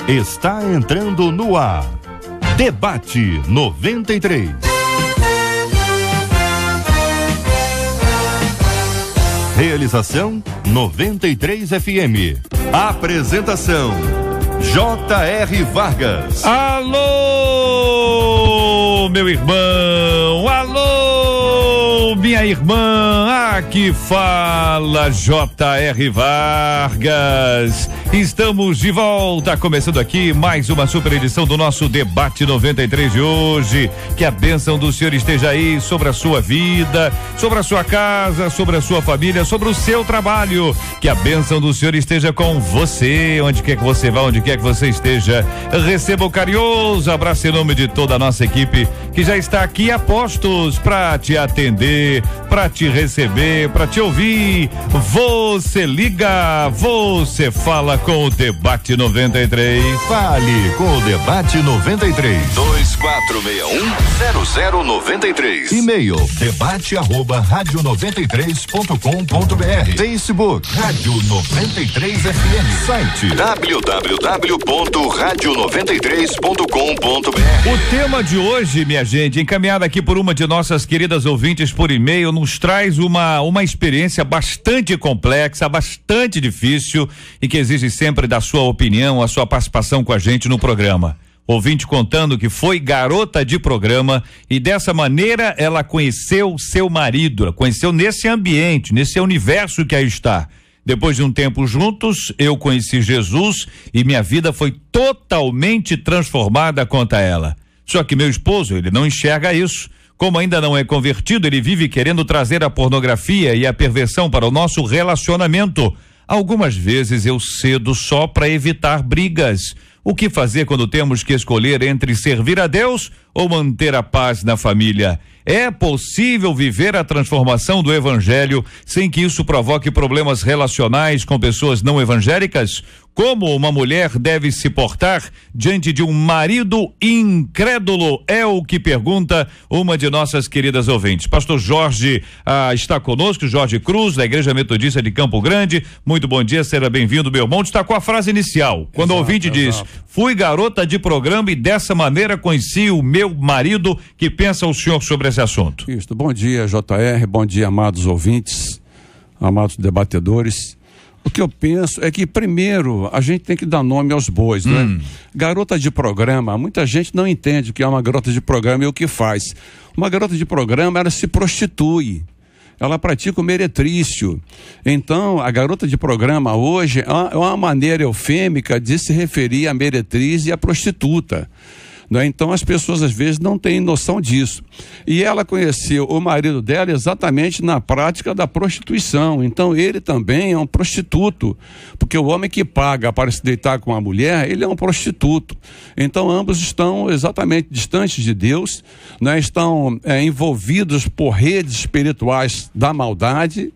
está entrando no ar. Debate 93. Realização 93 FM. Apresentação J.R. Vargas. Alô, meu irmão, alô, minha irmã, aqui fala J.R. Vargas. Estamos de volta, começando aqui mais uma super edição do nosso Debate 93 de hoje. Que a bênção do Senhor esteja aí sobre a sua vida, sobre a sua casa, sobre a sua família, sobre o seu trabalho. Que a bênção do Senhor esteja com você, onde quer que você vá, onde quer que você esteja. Receba o carinhoso abraço em nome de toda a nossa equipe que já está aqui a postos para te atender, para te receber, para te ouvir. Você liga, você fala com o Debate 93. Fale com o Debate 93. 2461-0093. E-mail debate@radio93.com.br. Facebook Rádio 93 FM. Site www.radio93.com.br. O tema de hoje, minha gente, encaminhado aqui por uma de nossas queridas ouvintes por e-mail, nos traz uma experiência bastante complexa, bastante difícil e que exige sempre da sua opinião, a sua participação com a gente no programa. Ouvinte contando que foi garota de programa e dessa maneira ela conheceu seu marido, ela conheceu nesse ambiente, nesse universo que aí está. Depois de um tempo juntos, eu conheci Jesus e minha vida foi totalmente transformada quanto a ela. Só que meu esposo, ele não enxerga isso. Como ainda não é convertido, ele vive querendo trazer a pornografia e a perversão para o nosso relacionamento. Algumas vezes eu cedo só para evitar brigas. O que fazer quando temos que escolher entre servir a Deus ou manter a paz na família? É possível viver a transformação do evangelho sem que isso provoque problemas relacionais com pessoas não evangélicas? Como uma mulher deve se portar diante de um marido incrédulo? É o que pergunta uma de nossas queridas ouvintes. Pastor Jorge está conosco, Jorge Cruz, da Igreja Metodista de Campo Grande. Muito bom dia, seja bem-vindo, meu irmão. Destacou a frase inicial, quando o ouvinte diz: fui garota de programa e dessa maneira conheci o meu marido. Que pensa o senhor sobre esse assunto? Isso, bom dia, JR, bom dia, amados ouvintes, amados debatedores. O que eu penso é que, primeiro, a gente tem que dar nome aos bois, né? Garota de programa, muita gente não entende o que é uma garota de programa e o que faz. Uma garota de programa, ela se prostitui, ela pratica o meretrício. Então, a garota de programa hoje é uma maneira eufêmica de se referir à meretriz e à prostituta. Né? Então as pessoas às vezes não têm noção disso. E ela conheceu o marido dela exatamente na prática da prostituição. Então ele também é um prostituto, porque o homem que paga para se deitar com a mulher, ele é um prostituto. Então ambos estão exatamente distantes de Deus, né? Estão envolvidos por redes espirituais da maldade.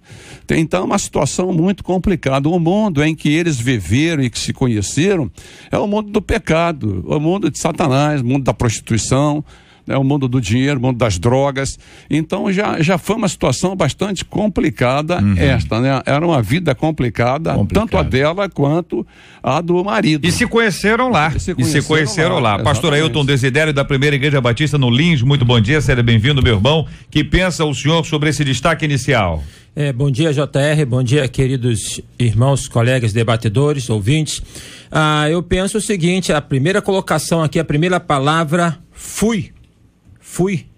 Então é uma situação muito complicada. O mundo em que eles viveram e que se conheceram é o mundo do pecado, o mundo de Satanás, o mundo da prostituição, né, o mundo do dinheiro, o mundo das drogas. Então já foi uma situação bastante complicada esta, né? Era uma vida complicada, tanto a dela quanto a do marido. E se conheceram lá. Se conheceram lá. Pastor Ailton Desidério, da Primeira Igreja Batista no Lins, muito bom dia, seja bem-vindo, meu irmão. Que pensa o senhor sobre esse destaque inicial? Bom dia, JR, bom dia, queridos irmãos, colegas, debatedores, ouvintes. Eu penso o seguinte: a primeira colocação aqui, a primeira palavra, fui,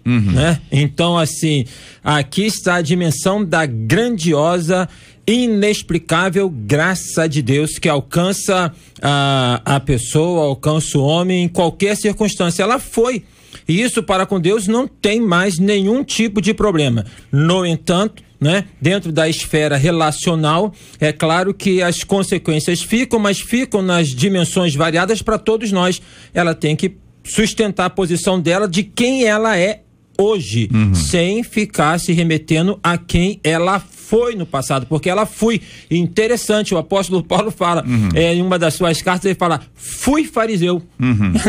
né? Então, assim, aqui está a dimensão da grandiosa, inexplicável graça de Deus que alcança a pessoa, alcança o homem em qualquer circunstância. Ela foi. E isso para com Deus não tem mais nenhum tipo de problema. No entanto, né, dentro da esfera relacional, é claro que as consequências ficam, mas ficam nas dimensões variadas para todos nós. Ela tem que sustentar a posição dela de quem ela é hoje, sem ficar se remetendo a quem ela foi no passado, porque ela foi. Interessante, o apóstolo Paulo fala, em uma das suas cartas, ele fala: fui fariseu.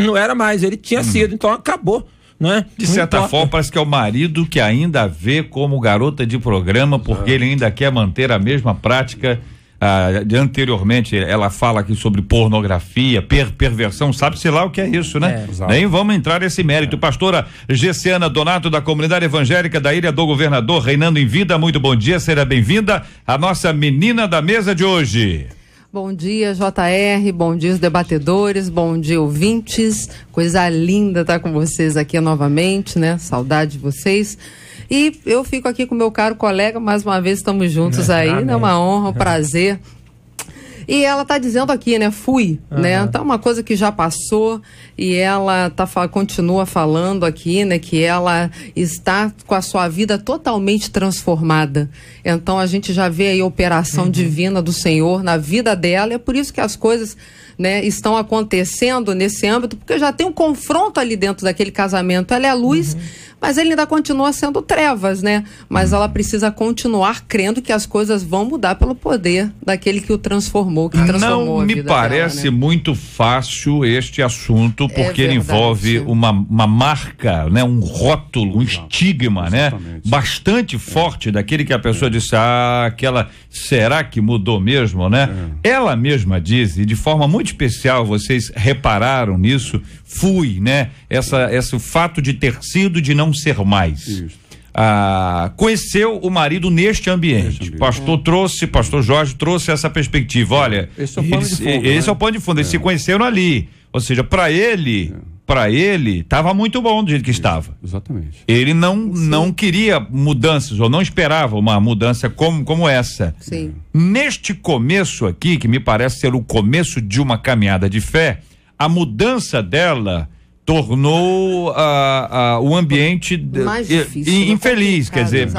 Não era mais, ele tinha sido, então acabou. Né? De certa forma, parece que é o marido que ainda vê como garota de programa, porque ele ainda quer manter a mesma prática anteriormente ela fala aqui sobre pornografia, perversão, sabe-se lá o que é isso, né? Nem vamos entrar nesse mérito. Pastora Gessiana Donato, da Comunidade Evangélica da Ilha do Governador, reinando em vida, muito bom dia, seja bem-vinda a nossa menina da mesa de hoje. Bom dia, JR, bom dia os debatedores, bom dia ouvintes, coisa linda estar com vocês aqui novamente, né? Saudade de vocês. E eu fico aqui com meu caro colega, mais uma vez estamos juntos aí, é uma honra, um prazer. E ela está dizendo aqui, né, fui, né, então uma coisa que já passou, e ela continua falando aqui, né, que ela está com a sua vida totalmente transformada. Então a gente já vê aí a operação divina do Senhor na vida dela, e é por isso que as coisas, né, estão acontecendo nesse âmbito, porque já tem um confronto ali dentro daquele casamento. Ela é a luz, mas ele ainda continua sendo trevas, né? Mas ela precisa continuar crendo que as coisas vão mudar pelo poder daquele que o transformou, que transformou a vida dela. Não me parece muito fácil este assunto, porque ele envolve uma marca, né? Um rótulo, um estigma, né? Bastante forte daquele que a pessoa disse, será que mudou mesmo, né? Ela mesma diz, e de forma muito especial, vocês repararam nisso, né? Esse fato de ter sido, de não ser mais. Conheceu o marido neste ambiente. Pastor Jorge trouxe essa perspectiva. Olha, esse é o pano de fundo. Eles se conheceram ali. Ou seja, para ele estava muito bom do jeito que estava. Exatamente. Ele não queria mudanças, ou não esperava uma mudança como essa. Sim. Neste começo aqui, que me parece ser o começo de uma caminhada de fé, a mudança dela tornou o ambiente mais difícil, infeliz, quer dizer,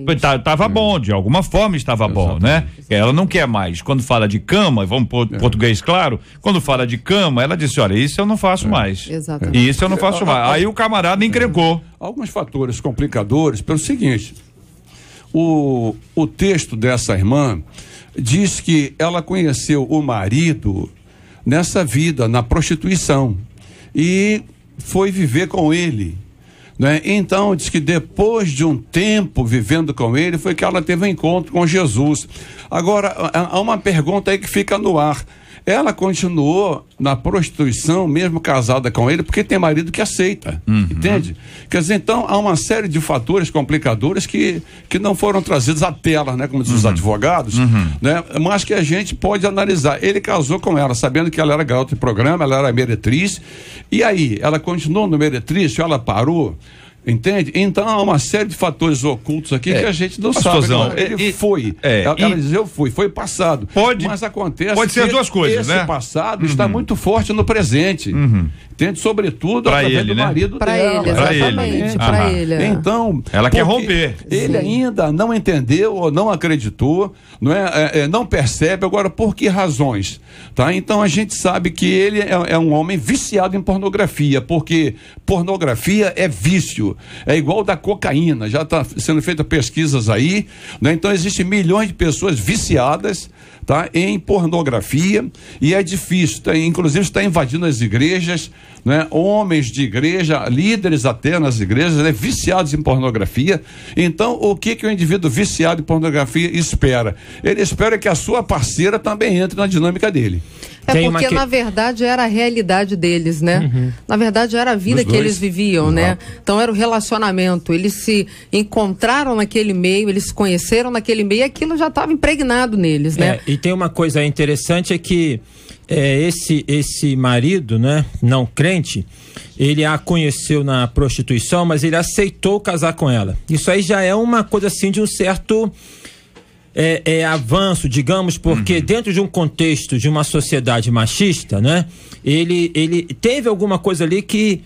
estava bom, de alguma forma estava bom, né? Ela não quer mais. Quando fala de cama, vamos pôr português claro, quando fala de cama, ela disse, olha, isso eu não faço mais. Exatamente. Isso eu não faço mais. Aí o camarada encrencou. Alguns fatores complicadores pelo seguinte, o texto dessa irmã diz que ela conheceu o marido nessa vida, na prostituição, e foi viver com ele, né? Então diz que depois de um tempo vivendo com ele foi que ela teve um encontro com Jesus. Agora há uma pergunta aí que fica no ar: ela continuou na prostituição mesmo casada com ele porque tem marido que aceita, entende? Quer dizer, então há uma série de fatores complicadores que não foram trazidos à tela, né, como dizem os advogados, né, mas que a gente pode analisar. Ele casou com ela sabendo que ela era garota de programa, ela era meretriz, e aí ela continuou no meretriz, ela parou, entende? Então há uma série de fatores ocultos aqui que a gente não sabe. Ele foi. Ela diz, eu fui, foi passado. Mas acontece. Pode ser as duas coisas, esse passado está muito forte no presente. Entende? Sobretudo através do marido dela. Exatamente, para ele. Então, ela quer romper. Ele ainda não entendeu ou não acreditou, não percebe. Agora, por que razões? Tá? Então a gente sabe que ele é um homem viciado em pornografia, porque pornografia é vício. É igual da cocaína, já está sendo feitas pesquisas aí, né? Então existem milhões de pessoas viciadas, tá, em pornografia, e é difícil, inclusive está invadindo as igrejas, né? Homens de igreja, líderes até nas igrejas, né? Viciados em pornografia. Então o que o indivíduo viciado em pornografia espera? Ele espera que a sua parceira também entre na dinâmica dele. Porque na verdade era a realidade deles, né? Na verdade era a vida que eles viviam, né? Então era o relacionamento, eles se encontraram naquele meio, eles se conheceram naquele meio, e aquilo já estava impregnado neles, né? E tem uma coisa interessante, é que esse marido, né, não crente, ele a conheceu na prostituição, mas ele aceitou casar com ela. Isso aí já é uma coisa assim de um certo avanço, digamos, porque dentro de um contexto de uma sociedade machista, né, ele teve alguma coisa ali que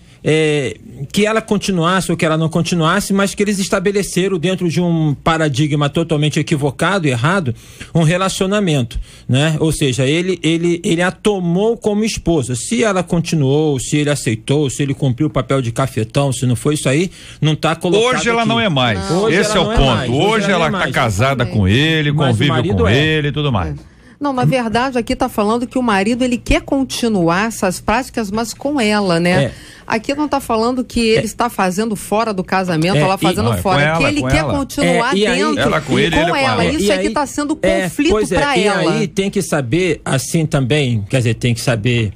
ela continuasse ou que ela não continuasse, mas que eles estabeleceram dentro de um paradigma totalmente equivocado e errado, um relacionamento, né? Ou seja, ele a tomou como esposa. Se ela continuou, se ele aceitou, se ele cumpriu o papel de cafetão, se não foi isso aí, não está colocado. Hoje ela aqui. Não é mais. Esse é o ponto. Hoje ela está casada com ele, convive com ele e tudo mais. Não, na verdade, aqui está falando que o marido, ele quer continuar essas práticas, mas com ela, né? Aqui não está falando que ele está fazendo fora do casamento, ela fazendo fora, que ele quer continuar dentro ela com ele, com ela. Isso aqui está sendo conflito para ela. E aí tem que saber, assim também, quer dizer, tem que saber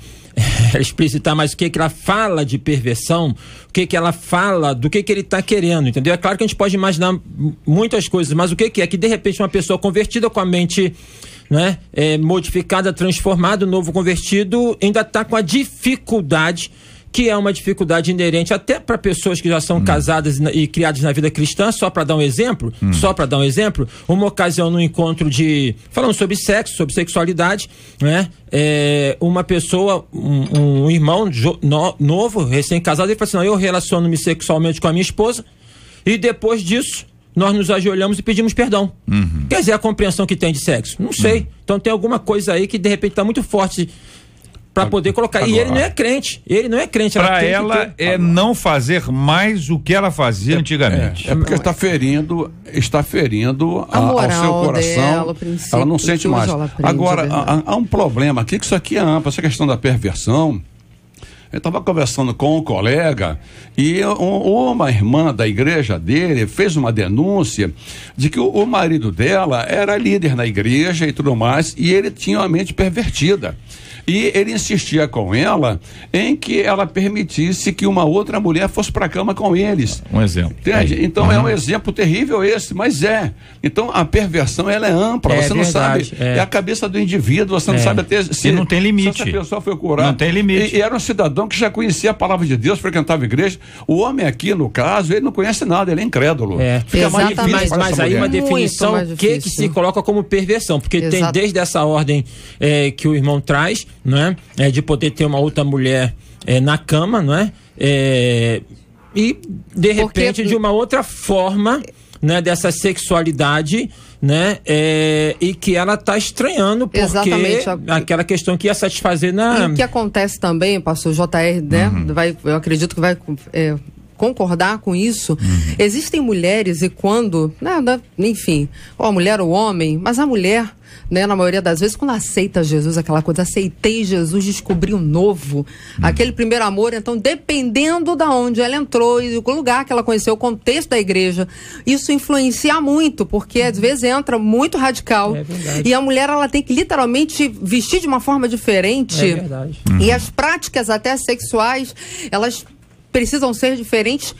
explicitar mais o que ela fala de perversão, o que ela fala, do que ele está querendo, entendeu? É claro que a gente pode imaginar muitas coisas, mas o que é que de repente uma pessoa convertida com a mente, né, modificada, transformada, o novo convertido ainda está com a dificuldade, que é uma dificuldade inerente até para pessoas que já são casadas e criadas na vida cristã. Só para dar um exemplo, uma ocasião no encontro falando sobre sexo, sobre sexualidade, né? Uma pessoa, um irmão novo, recém-casado, ele falou assim: não, eu relaciono-me sexualmente com a minha esposa e depois disso nós nos ajoelhamos e pedimos perdão. Quer dizer, a compreensão que tem de sexo? Não sei. Então tem alguma coisa aí que de repente está muito forte para poder colocar. Agora, e ele não é crente. Para ela não fazer mais o que ela fazia antigamente. Porque está ferindo ao seu coração. Dela, ela não sente mais. Agora, há um problema aqui, que isso aqui é amplo, essa questão da perversão. Eu estava conversando com um colega e uma irmã da igreja dele fez uma denúncia de que o marido dela era líder na igreja e tudo mais, e ele tinha uma mente pervertida. E ele insistia com ela em que ela permitisse que uma outra mulher fosse para a cama com eles. Um exemplo. Entende? Então é um exemplo terrível esse, mas Então a perversão, ela é ampla, você não sabe, é a cabeça do indivíduo, você não sabe até se... E não tem limite. Se essa pessoa foi curada. Não tem limite. E era um cidadão que já conhecia a palavra de Deus, frequentava a igreja. O homem aqui, no caso, ele não conhece nada, ele é incrédulo. Fica mais difícil, mas aí uma definição que se coloca como perversão, porque tem desde essa ordem que o irmão traz, não é? De poder ter uma outra mulher na cama, não é? E de repente de uma outra forma, né, dessa sexualidade, né? E que ela está estranhando, porque aquela questão que ia satisfazer na... E o que acontece também, pastor JR, né? Eu acredito que vai concordar com isso. Existem mulheres, e quando, enfim, ou a mulher ou o homem, mas a mulher, né, na maioria das vezes, quando aceita Jesus, aquela coisa, aceitei Jesus, descobri um novo, aquele primeiro amor, então, dependendo da onde ela entrou e do lugar que ela conheceu, o contexto da igreja, isso influencia muito, porque às vezes entra muito radical, e a mulher, ela tem que literalmente vestir de uma forma diferente, e as práticas até sexuais, elas precisam ser diferentes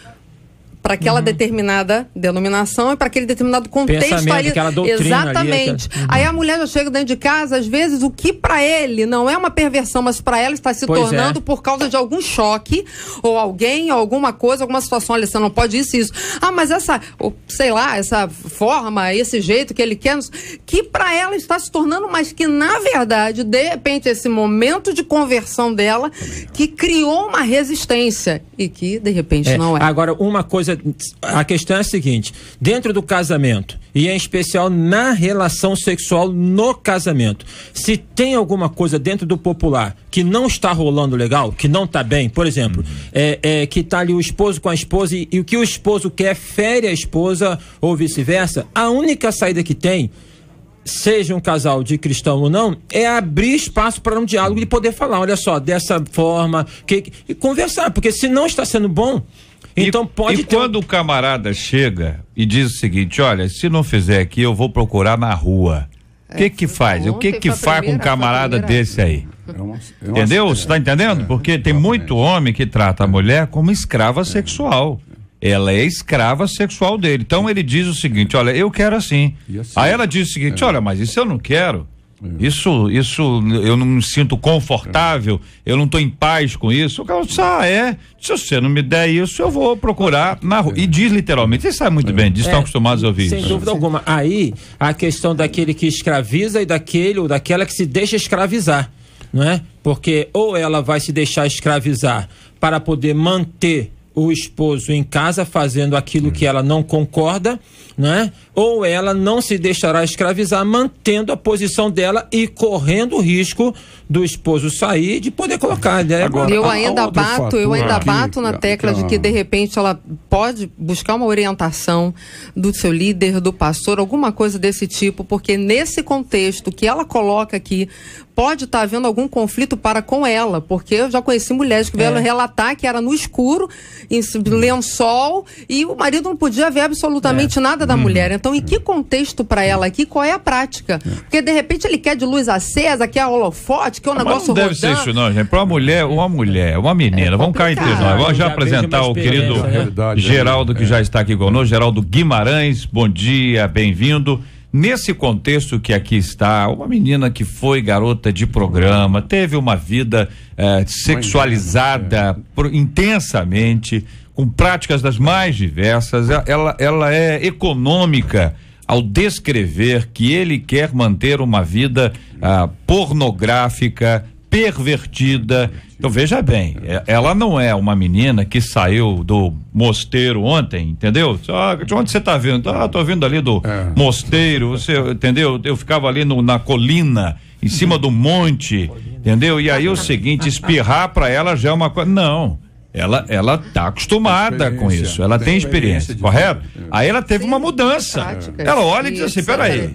para aquela determinada denominação e para aquele determinado contexto ali. Exatamente. Ali, aí a mulher já chega dentro de casa, às vezes, o que para ele não é uma perversão, mas para ela está se tornando por causa de algum choque, ou alguém, ou alguma coisa, alguma situação, olha, você não pode isso. Mas essa, sei lá, essa forma, esse jeito que ele quer, que para ela está se tornando, mas que na verdade, de repente, esse momento de conversão dela, que criou uma resistência e que de repente não é. Agora, uma coisa, a questão é a seguinte: dentro do casamento, e em especial na relação sexual no casamento, se tem alguma coisa dentro do popular que não está rolando legal, que não está bem, por exemplo, que está ali o esposo com a esposa e o que o esposo quer fere a esposa ou vice-versa, a única saída que tem, seja um casal de cristão ou não, é abrir espaço para um diálogo e poder falar, olha só, dessa forma, e conversar, porque se não está sendo bom, então pode ter... quando o camarada chega e diz o seguinte, olha, se não fizer aqui, eu vou procurar na rua. O que faz? O que faz com um camarada desse aí? Entendeu? Você está entendendo? Porque tem muito homem que trata a mulher como escrava sexual. Ela é escrava sexual dele. Então ele diz o seguinte, olha, eu quero assim. Aí ela diz o seguinte, olha, mas isso eu não quero. Isso eu não me sinto confortável, eu não estou em paz com isso. O cara diz, se você não me der isso, eu vou procurar na rua. E diz literalmente, vocês sabem muito bem, estão acostumados a ouvir isso. Sem dúvida alguma. Aí, a questão daquele que escraviza e daquele ou daquela que se deixa escravizar, não é? Porque ou ela vai se deixar escravizar para poder manter o esposo em casa fazendo aquilo que ela não concorda, né? Ou ela não se deixará escravizar, mantendo a posição dela e correndo o risco do esposo sair de poder colocar, né? Agora, eu ainda bato na tecla de que de repente ela pode buscar uma orientação do seu líder, do pastor, alguma coisa desse tipo, porque nesse contexto que ela coloca aqui, pode estar havendo algum conflito para com ela, porque eu já conheci mulheres que vieram relatar que era no escuro, em lençol, e o marido não podia ver absolutamente nada da mulher. Então, em que contexto para ela aqui, qual é a prática? Porque de repente ele quer de luz acesa, quer holofote, quer um negócio rodando. Não deve ser isso não, gente. Para uma menina, vamos cá entre nós. Vamos já apresentar o querido Geraldo, que já está aqui conosco, Geraldo Guimarães. Bom dia, bem-vindo. Nesse contexto que aqui está, uma menina que foi garota de programa, teve uma vida sexualizada intensamente, com práticas das mais diversas, ela é econômica ao descrever que ele quer manter uma vida pornográfica, pervertida. Então veja bem, ela não é uma menina que saiu do mosteiro ontem, entendeu? De onde você está vindo? Tô vindo ali do mosteiro, você entendeu? Eu ficava ali na colina, em cima do monte, entendeu? E aí o seguinte, espirrar para ela já é uma coisa, não. Ela tá acostumada com isso, ela tem experiência, correto? Aí ela teve uma mudança. Ela olha e diz assim, peraí,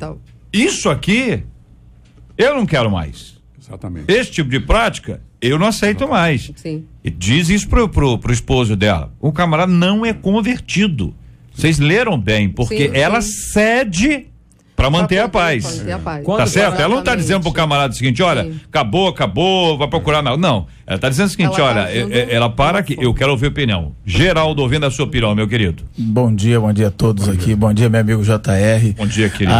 isso aqui eu não quero mais. Exatamente. Esse tipo de prática eu não aceito mais. Sim. E diz isso pro esposo dela. O camarada não é convertido. Vocês leram bem, porque ela cede para manter a paz. Tá certo? Ela não tá dizendo pro camarada o seguinte, olha, acabou, vai procurar nada. Não, ela tá dizendo o seguinte, olha, ela para aqui, eu quero ouvir a opinião. Geraldo, ouvindo a sua opinião, meu querido. Bom dia a todos aqui. Bom dia, meu amigo JR. Bom dia, querido.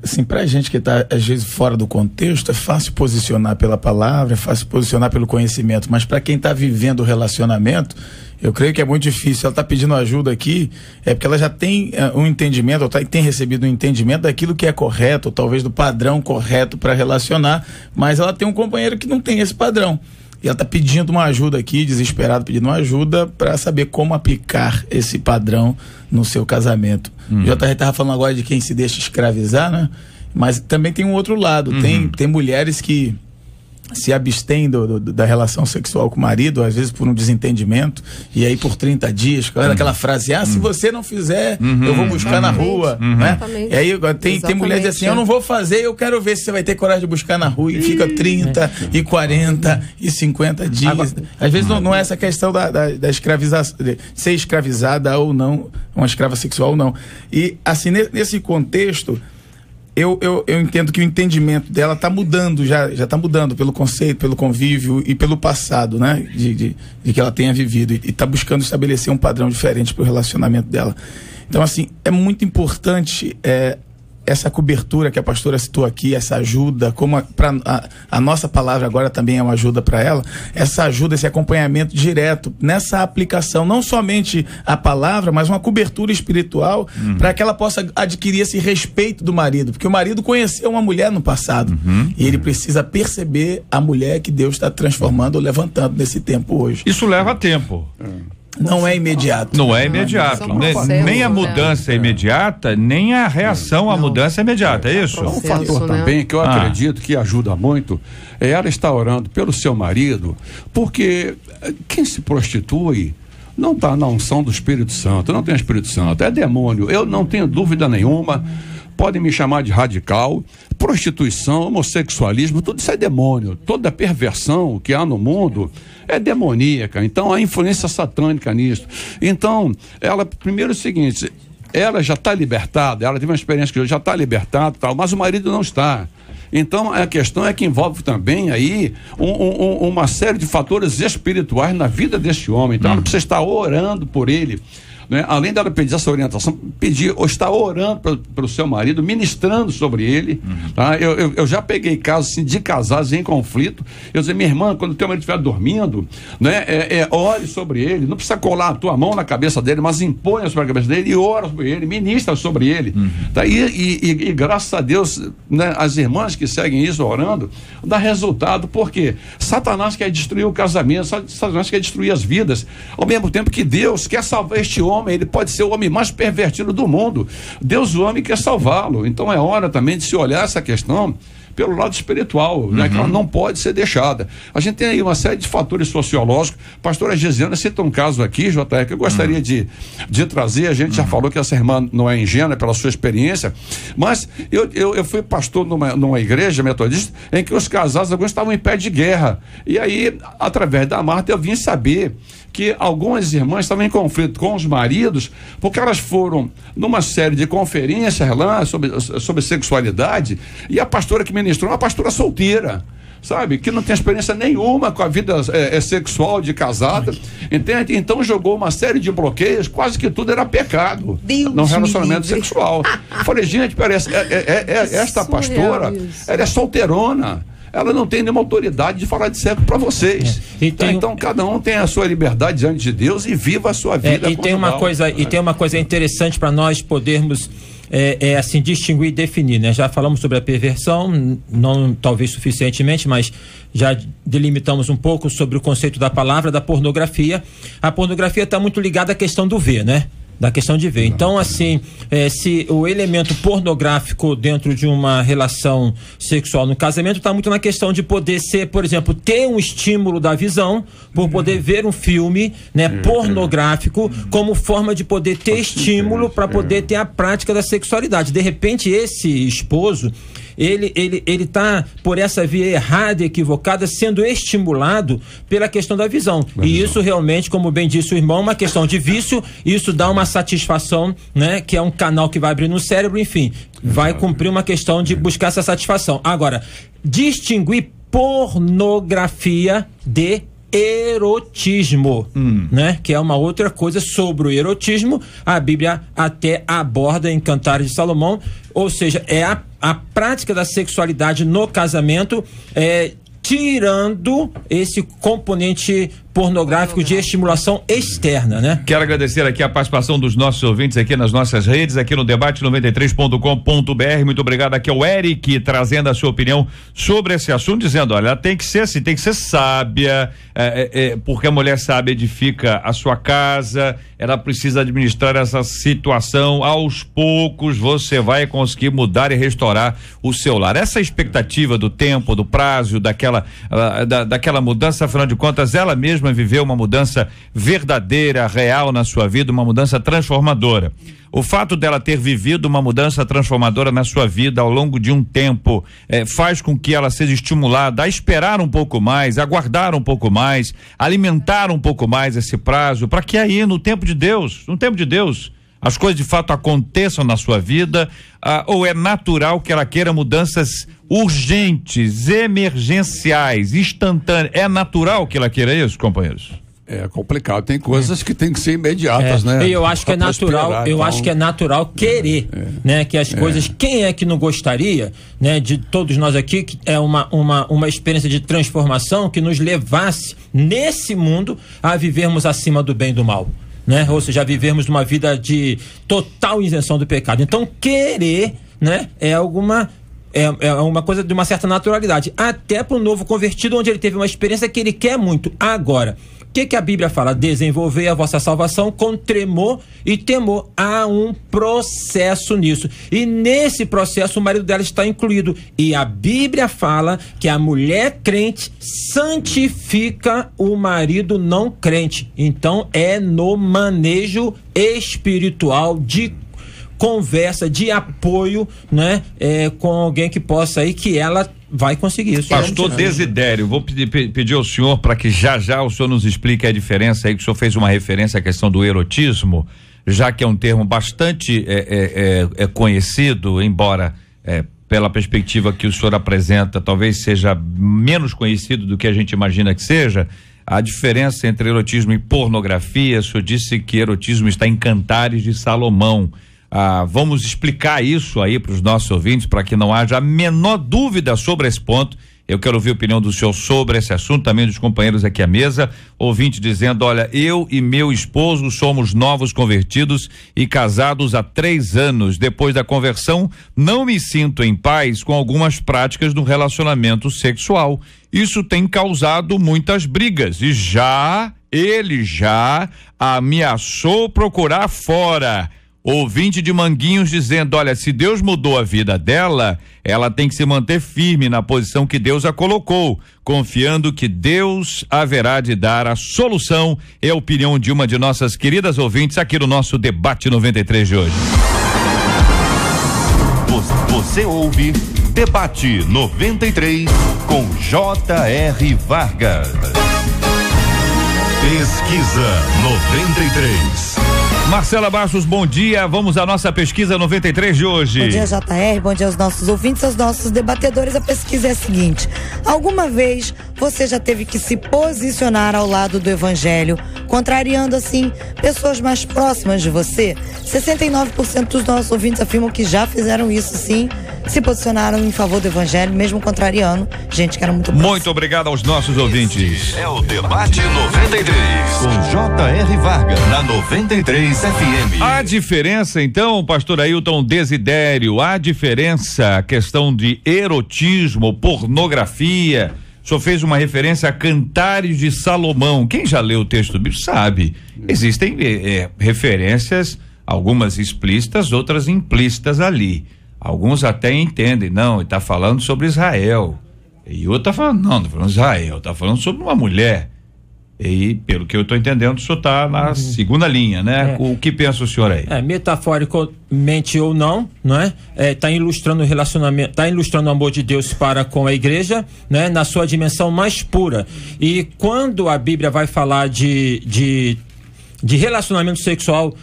Assim, pra gente que tá, às vezes, fora do contexto, é fácil posicionar pela palavra, é fácil posicionar pelo conhecimento, mas para quem tá vivendo o relacionamento, eu creio que é muito difícil. Ela está pedindo ajuda aqui, porque ela já tem um entendimento, ou tem recebido um entendimento daquilo que é correto, ou talvez do padrão correto para relacionar, mas ela tem um companheiro que não tem esse padrão. E ela está pedindo uma ajuda aqui, desesperada, pedindo uma ajuda para saber como aplicar esse padrão no seu casamento. O JR estava falando agora de quem se deixa escravizar, né? Mas também tem um outro lado. Tem mulheres que se abstém da relação sexual com o marido, às vezes por um desentendimento, e aí por 30 dias, aquela frase, se você não fizer, eu vou buscar na rua, né? E aí tem mulher que diz assim, eu não vou fazer, eu quero ver se você vai ter coragem de buscar na rua, e fica 30, e 40, e 50 dias. Às vezes não é essa questão da escravização, de ser escravizada ou não, uma escrava sexual ou não. E assim, nesse contexto, eu entendo que o entendimento dela está mudando, já está mudando pelo conceito, pelo convívio e pelo passado, né? De que ela tenha vivido, e está buscando estabelecer um padrão diferente para o relacionamento dela. Então, assim, é muito importante essa cobertura que a pastora citou aqui, essa ajuda, como a nossa palavra agora também é uma ajuda para ela, essa ajuda, esse acompanhamento direto nessa aplicação, não somente a palavra, mas uma cobertura espiritual para que ela possa adquirir esse respeito do marido, porque o marido conheceu uma mulher no passado e ele precisa perceber a mulher que Deus está transformando ou levantando nesse tempo hoje. Isso leva tempo. Não é imediato. Não é imediato. Nem a mudança é imediata, nem a reação à mudança é imediata, é isso? Um fator também que eu acredito que ajuda muito é ela estar orando pelo seu marido, porque quem se prostitui não está na unção do Espírito Santo, não tem Espírito Santo, é demônio, eu não tenho dúvida nenhuma. Podem me chamar de radical, prostituição, homossexualismo, tudo isso é demônio. Toda a perversão que há no mundo é demoníaca. Então, há influência satânica nisso. Então, ela, primeiro é o seguinte, ela já está libertada, ela teve uma experiência que já está libertada, tal, mas o marido não está. Então, a questão é que envolve também aí uma série de fatores espirituais na vida deste homem. Então, ela precisa estar orando por ele. Né? Além dela pedir essa orientação, pedir ou estar orando pelo seu marido, ministrando sobre ele. Tá? Eu já peguei casos assim, de casais em conflito. Eu dizia, minha irmã, quando o teu marido estiver dormindo, né, ore sobre ele, não precisa colar a tua mão na cabeça dele, mas imponha sobre a cabeça dele e ora sobre ele, ministra sobre ele. Tá? E graças a Deus, né, as irmãs que seguem isso orando, dá resultado, porque Satanás quer destruir o casamento, Satanás quer destruir as vidas, ao mesmo tempo que Deus quer salvar este homem homem, ele pode ser o homem mais pervertido do mundo. Deus o homem quer salvá-lo. Então é hora também de se olhar essa questão pelo lado espiritual, né, que ela não pode ser deixada. A gente tem aí uma série de fatores sociológicos. Pastora Gesiana cita um caso aqui, JR, que eu gostaria de trazer. A gente já falou que essa irmã não é ingênua pela sua experiência, mas eu fui pastor numa igreja metodista em que os casados, alguns estavam em pé de guerra. E aí, através da Marta, eu vim saber que algumas irmãs estavam em conflito com os maridos, porque elas foram numa série de conferências lá sobre sexualidade, e a pastora que ministrou é uma pastora solteira, sabe, que não tem experiência nenhuma com a vida sexual de casada, entende? Então jogou uma série de bloqueios, quase que tudo era pecado no relacionamento sexual. Falei, gente, parece esta pastora, ela é solteirona. Ela não tem nenhuma autoridade de falar de sexo para vocês. Então cada um tem a sua liberdade diante de Deus e viva a sua vida. E tem uma coisa interessante para nós podermos assim distinguir e definir, né? Já falamos sobre a perversão, não talvez suficientemente, mas já delimitamos um pouco sobre o conceito da palavra, da pornografia. A pornografia está muito ligada à questão do ver, né? Da questão de ver. Então, assim, se o elemento pornográfico dentro de uma relação sexual no casamento está muito na questão de poder ser, por exemplo, ter um estímulo da visão, por poder ver um filme, né, pornográfico, como forma de poder ter estímulo para poder ter a prática da sexualidade. De repente, esse esposo, ele tá por essa via errada e equivocada sendo estimulado pela questão da visão. E isso realmente, como bem disse o irmão, é uma questão de vício. Isso dá uma satisfação, né? Que é um canal que vai abrir no cérebro, enfim, vai cumprir uma questão de buscar essa satisfação. Agora, distinguir pornografia de erotismo, né? Que é uma outra coisa. Sobre o erotismo, a Bíblia até aborda em Cantares de Salomão, ou seja, é a prática da sexualidade no casamento, tirando esse componente pornográfico de estimulação externa, né? Quero agradecer aqui a participação dos nossos ouvintes aqui nas nossas redes, aqui no debate93.com.br. Muito obrigado. Aqui é o Eric trazendo a sua opinião sobre esse assunto, dizendo, olha, tem que ser assim, tem que ser sábia, porque a mulher sábia edifica a sua casa, ela precisa administrar essa situação, aos poucos você vai conseguir mudar e restaurar o seu lar. Essa expectativa do tempo, do prazo, daquela mudança, afinal de contas, ela mesma viveu uma mudança verdadeira, real na sua vida, uma mudança transformadora. O fato dela ter vivido uma mudança transformadora na sua vida ao longo de um tempo faz com que ela seja estimulada a esperar um pouco mais, a guardar um pouco mais, alimentar um pouco mais esse prazo, para que aí no tempo de Deus, as coisas de fato aconteçam na sua vida, ou é natural que ela queira mudanças urgentes, emergenciais, instantâneas? É natural que ela queira isso, companheiros? É complicado, tem coisas que tem que ser imediatas, né? Eu acho que é natural, acho que é natural querer, né? Que as coisas, quem é que não gostaria, né? De todos nós aqui, que é uma experiência de transformação que nos levasse nesse mundo a vivermos acima do bem e do mal, né? Ou seja, a vivermos uma vida de total isenção do pecado. Então, querer, né? É uma coisa de uma certa naturalidade, até para o novo convertido, onde ele teve uma experiência que ele quer muito. Agora, o que a Bíblia fala? Desenvolver a vossa salvação com tremor e temor. Há um processo nisso. E nesse processo o marido dela está incluído. E a Bíblia fala que a mulher crente santifica o marido não crente. Então é no manejo espiritual de conversa, de apoio, né? Com alguém que possa aí, que ela vai conseguir isso. Pastor Desidério, vou pedir ao senhor para que já o senhor nos explique a diferença aí, que o senhor fez uma referência à questão do erotismo, já que é um termo bastante conhecido, embora pela perspectiva que o senhor apresenta, talvez seja menos conhecido do que a gente imagina que seja. A diferença entre erotismo e pornografia, o senhor disse que erotismo está em Cantares de Salomão. Vamos explicar isso aí para os nossos ouvintes, para que não haja a menor dúvida sobre esse ponto. Eu quero ouvir a opinião do senhor sobre esse assunto, também dos companheiros aqui à mesa. Ouvinte dizendo, olha, eu e meu esposo somos novos convertidos e casados há 3 anos. Depois da conversão, não me sinto em paz com algumas práticas do relacionamento sexual. Isso tem causado muitas brigas e já ele já ameaçou procurar fora. Ouvinte de Manguinhos dizendo, olha, se Deus mudou a vida dela, ela tem que se manter firme na posição que Deus a colocou, confiando que Deus haverá de dar a solução. É a opinião de uma de nossas queridas ouvintes aqui no nosso Debate 93 de hoje. Você ouve Debate 93 com J.R. Vargas. Pesquisa 93. Marcela Bastos, bom dia. Vamos à nossa pesquisa 93 de hoje. Bom dia, JR. Bom dia aos nossos ouvintes, aos nossos debatedores. A pesquisa é a seguinte: alguma vez você já teve que se posicionar ao lado do evangelho, contrariando assim pessoas mais próximas de você? 69% dos nossos ouvintes afirmam que já fizeram isso, sim. Se posicionaram em favor do evangelho, mesmo contrariando gente que era muito próxima. Muito obrigado aos nossos ouvintes. É o Debate 93 com J.R. Vargas na 93 FM. A diferença, então, pastor Ailton Desidério, a diferença, a questão de erotismo, pornografia. O senhor fez uma referência a Cantares de Salomão. Quem já leu o texto bíblico sabe. Existem referências, algumas explícitas, outras implícitas ali. Alguns até entendem, não, ele está falando sobre Israel. E outro está falando, não, está falando Israel, está falando sobre uma mulher. E pelo que eu estou entendendo, o senhor está na segunda linha, né? O que pensa o senhor aí? Metaforicamente ou não, né? Está ilustrando o relacionamento, está ilustrando o amor de Deus para com a igreja, né? Na sua dimensão mais pura. E quando a Bíblia vai falar de relacionamento sexual,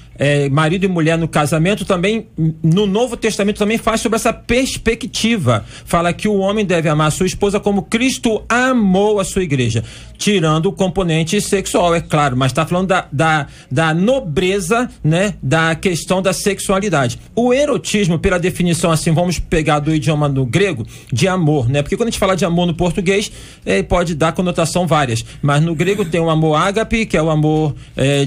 marido e mulher no casamento, também no Novo Testamento também faz sobre essa perspectiva. Fala que o homem deve amar a sua esposa como Cristo amou a sua igreja, tirando o componente sexual, é claro, mas está falando da nobreza, né, da questão da sexualidade. O erotismo, pela definição assim, vamos pegar do idioma no grego, de amor, né? Porque quando a gente fala de amor no português, pode dar conotação várias, mas no grego tem o amor ágape, que é o amor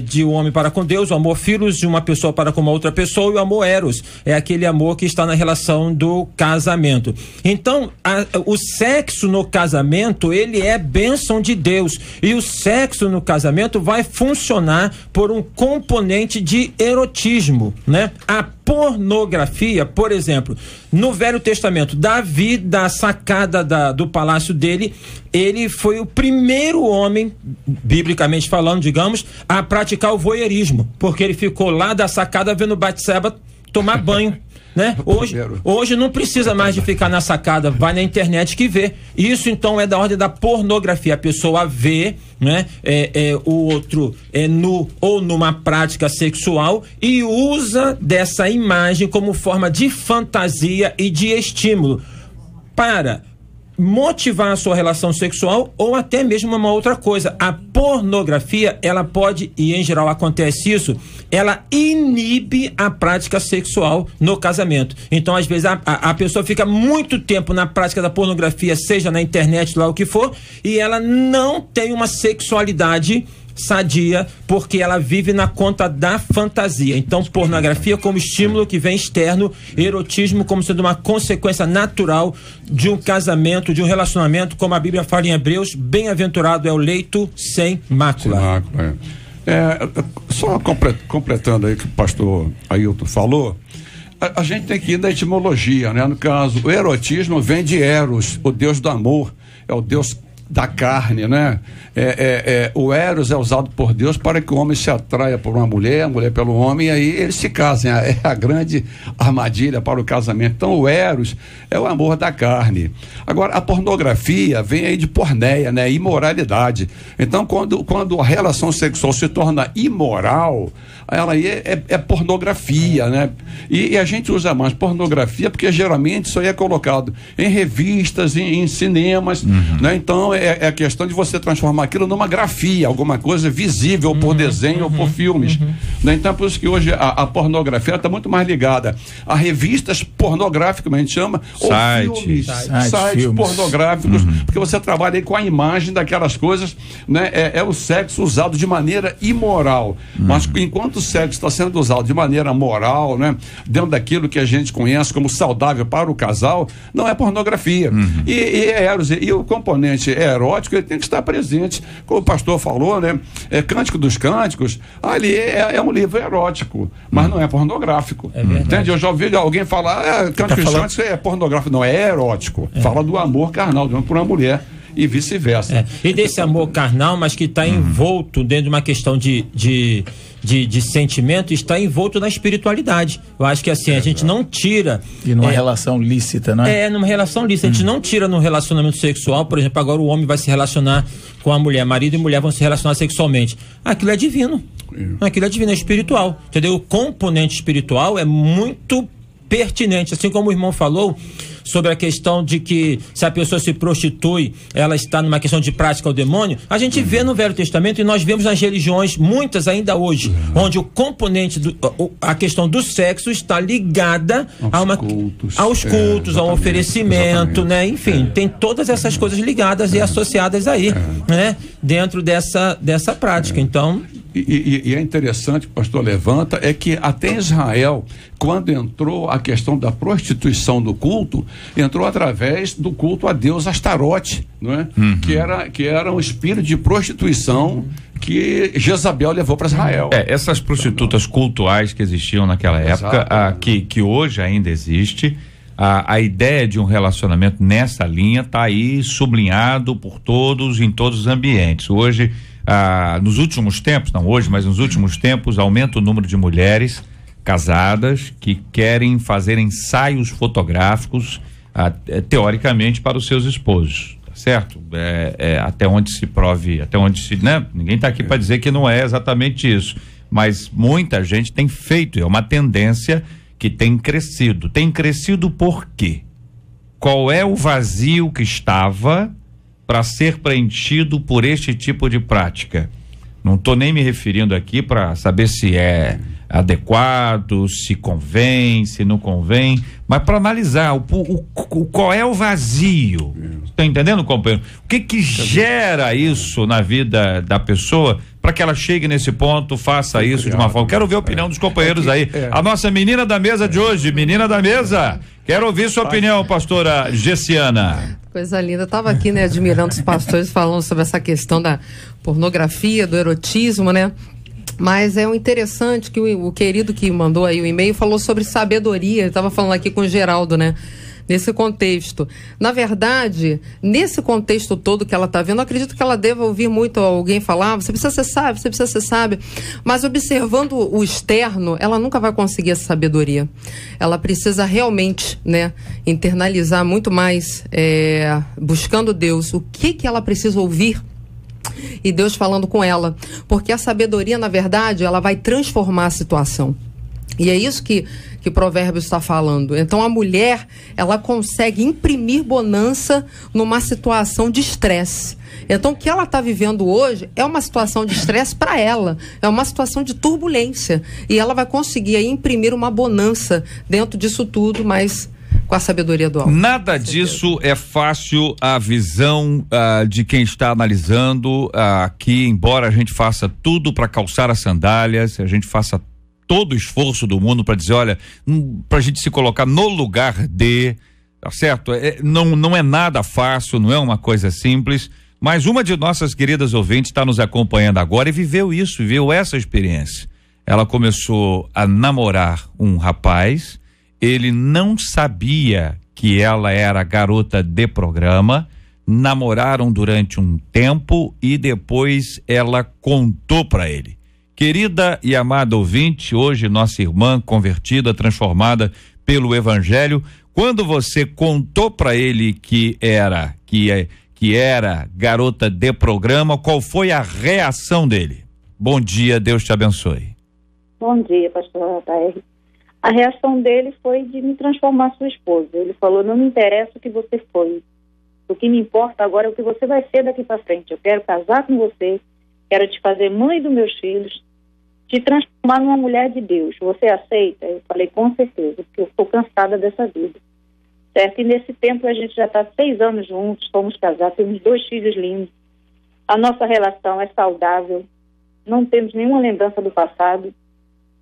de um homem para com Deus, o amor filos, de uma pessoa para com uma outra pessoa, e o amor eros é aquele amor que está na relação do casamento. Então, o sexo no casamento, ele é bênção de Deus, e o sexo no casamento vai funcionar por um componente de erotismo, né? A pornografia, por exemplo, no Velho Testamento, Davi, da sacada do palácio dele, ele foi o primeiro homem, biblicamente falando, digamos, a praticar o voyeurismo, porque ele ficou lá da sacada vendo Batseba tomar banho, né? Hoje não precisa mais de ficar na sacada, vai na internet que vê. Isso então é da ordem da pornografia. A pessoa vê, né, o outro nu ou numa prática sexual e usa dessa imagem como forma de fantasia e de estímulo para motivar a sua relação sexual ou até mesmo uma outra coisa. A pornografia, ela pode, e em geral acontece isso, ela inibe a prática sexual no casamento. Então, às vezes, a pessoa fica muito tempo na prática da pornografia, seja na internet, lá o que for, e ela não tem uma sexualidade sadia, porque ela vive na conta da fantasia. Então, pornografia como estímulo que vem externo, erotismo como sendo uma consequência natural de um casamento, de um relacionamento, como a Bíblia fala em Hebreus, bem-aventurado é o leito sem mácula. Só completando aí o que o pastor Ailton falou, a gente tem que ir da etimologia, né? No caso, o erotismo vem de Eros, o deus do amor, é o deus da carne, né? O Eros é usado por Deus para que o homem se atraia por uma mulher, a mulher pelo homem, e aí eles se casem. É a grande armadilha para o casamento. Então o Eros é o amor da carne. Agora, a pornografia vem aí de porneia, né? Imoralidade. Então, quando a relação sexual se torna imoral, ela aí é pornografia, né? E a gente usa mais pornografia porque geralmente isso aí é colocado em revistas, em cinemas, né? Então é a questão de você transformar aquilo numa grafia, alguma coisa visível, ou por desenho, ou por filmes, né? Então por isso que hoje a pornografia está muito mais ligada a revistas pornográficas, como a gente chama, ou filmes, sites pornográficos, porque você trabalha aí com a imagem daquelas coisas, né? É o sexo usado de maneira imoral, mas enquanto o sexo está sendo usado de maneira moral, né? Dentro daquilo que a gente conhece como saudável para o casal, não é pornografia. E o componente erótico, ele tem que estar presente. Como o pastor falou, né? Cântico dos Cânticos, ali é um livro erótico, mas não é pornográfico. Entende? Eu já ouvi alguém falar, Cântico dos Cânticos é pornográfico. Não, é erótico. Fala do amor carnal de uma por uma mulher e vice-versa. E desse amor carnal, mas que está envolto dentro de uma questão de sentimento, está envolto na espiritualidade. Eu acho que assim, a gente não tira... E numa relação lícita, não é? Numa relação lícita. A gente não tira no relacionamento sexual, por exemplo, agora o homem vai se relacionar com a mulher, marido e mulher vão se relacionar sexualmente. Aquilo é divino. Aquilo é divino, é espiritual. Entendeu? O componente espiritual é muito pertinente, assim como o irmão falou sobre a questão de que se a pessoa se prostitui, ela está numa questão de prática ao demônio. A gente vê no Velho Testamento e nós vemos nas religiões, muitas ainda hoje, onde o componente, a questão do sexo está ligada aos cultos, ao oferecimento, né? Enfim, tem todas essas coisas ligadas e associadas aí, né? Dentro dessa prática. Então... E é interessante, que o pastor levanta, é que até Israel, quando entrou a questão da prostituição do culto, entrou através do culto a Deus Astarote, não é? Que era um espírito de prostituição que Jezabel levou para Israel. Essas prostitutas cultuais que existiam naquela época, que hoje ainda existe, a ideia de um relacionamento nessa linha está aí sublinhado por todos, em todos os ambientes. Hoje, nos últimos tempos, não hoje, mas nos últimos tempos, aumenta o número de mulheres casadas que querem fazer ensaios fotográficos, teoricamente, para os seus esposos, tá certo? Até onde se prove, né? Ninguém está aqui para dizer que não é exatamente isso, mas muita gente tem feito, é uma tendência que tem crescido. Tem crescido por quê? Qual é o vazio que estava para ser preenchido por este tipo de prática? Não estou nem me referindo aqui para saber se é adequado, se convém, se não convém, mas para analisar qual é o vazio. Está entendendo, companheiro? O que gera isso na vida da pessoa para que ela chegue nesse ponto, faça isso de uma forma? Quero ver a opinião dos companheiros aí. A nossa menina da mesa de hoje, menina da mesa, quero ouvir sua opinião, pastora Gessiana. Coisa linda, estava aqui, né, admirando os pastores falando sobre essa questão da pornografia, do erotismo, né? Mas é um interessante que o querido que mandou aí o e-mail falou sobre sabedoria. Eu estava falando aqui com o Geraldo, né? Nesse contexto. Na verdade, nesse contexto todo que ela está vendo, eu acredito que ela deva ouvir muito alguém falar, você precisa ser sábio, você precisa ser sábio. Mas observando o externo, ela nunca vai conseguir essa sabedoria. Ela precisa realmente, né, internalizar muito mais, buscando Deus. O que ela precisa ouvir? E Deus falando com ela. Porque a sabedoria, na verdade, ela vai transformar a situação. E é isso que Provérbios está falando. Então a mulher, ela consegue imprimir bonança numa situação de estresse. Então o que ela está vivendo hoje é uma situação de estresse para ela, é uma situação de turbulência. E ela vai conseguir aí imprimir uma bonança dentro disso tudo, mas com a sabedoria do alto. Nada disso é fácil. A visão de quem está analisando aqui, embora a gente faça tudo para calçar as sandálias, a gente faça todo o esforço do mundo para dizer, olha, para a gente se colocar no lugar de, tá certo? Não é nada fácil, não é uma coisa simples, mas uma de nossas queridas ouvintes está nos acompanhando agora e viveu essa experiência. Ela começou a namorar um rapaz, ele não sabia que ela era garota de programa, namoraram durante um tempo e depois ela contou para ele. Querida e amada ouvinte, hoje nossa irmã convertida, transformada pelo Evangelho, quando você contou para ele que era garota de programa, qual foi a reação dele? Bom dia, Deus te abençoe. Bom dia, pastor JR. A reação dele foi de me transformar sua esposa. Ele falou, não me interessa o que você foi. O que me importa agora é o que você vai ser daqui para frente. Eu quero casar com você, quero te fazer mãe dos meus filhos, te transformar numa mulher de Deus. Você aceita? Eu falei, com certeza, porque eu estou cansada dessa vida. Certo? E nesse tempo a gente já está 6 anos juntos, fomos casados, temos 2 filhos lindos. A nossa relação é saudável, não temos nenhuma lembrança do passado.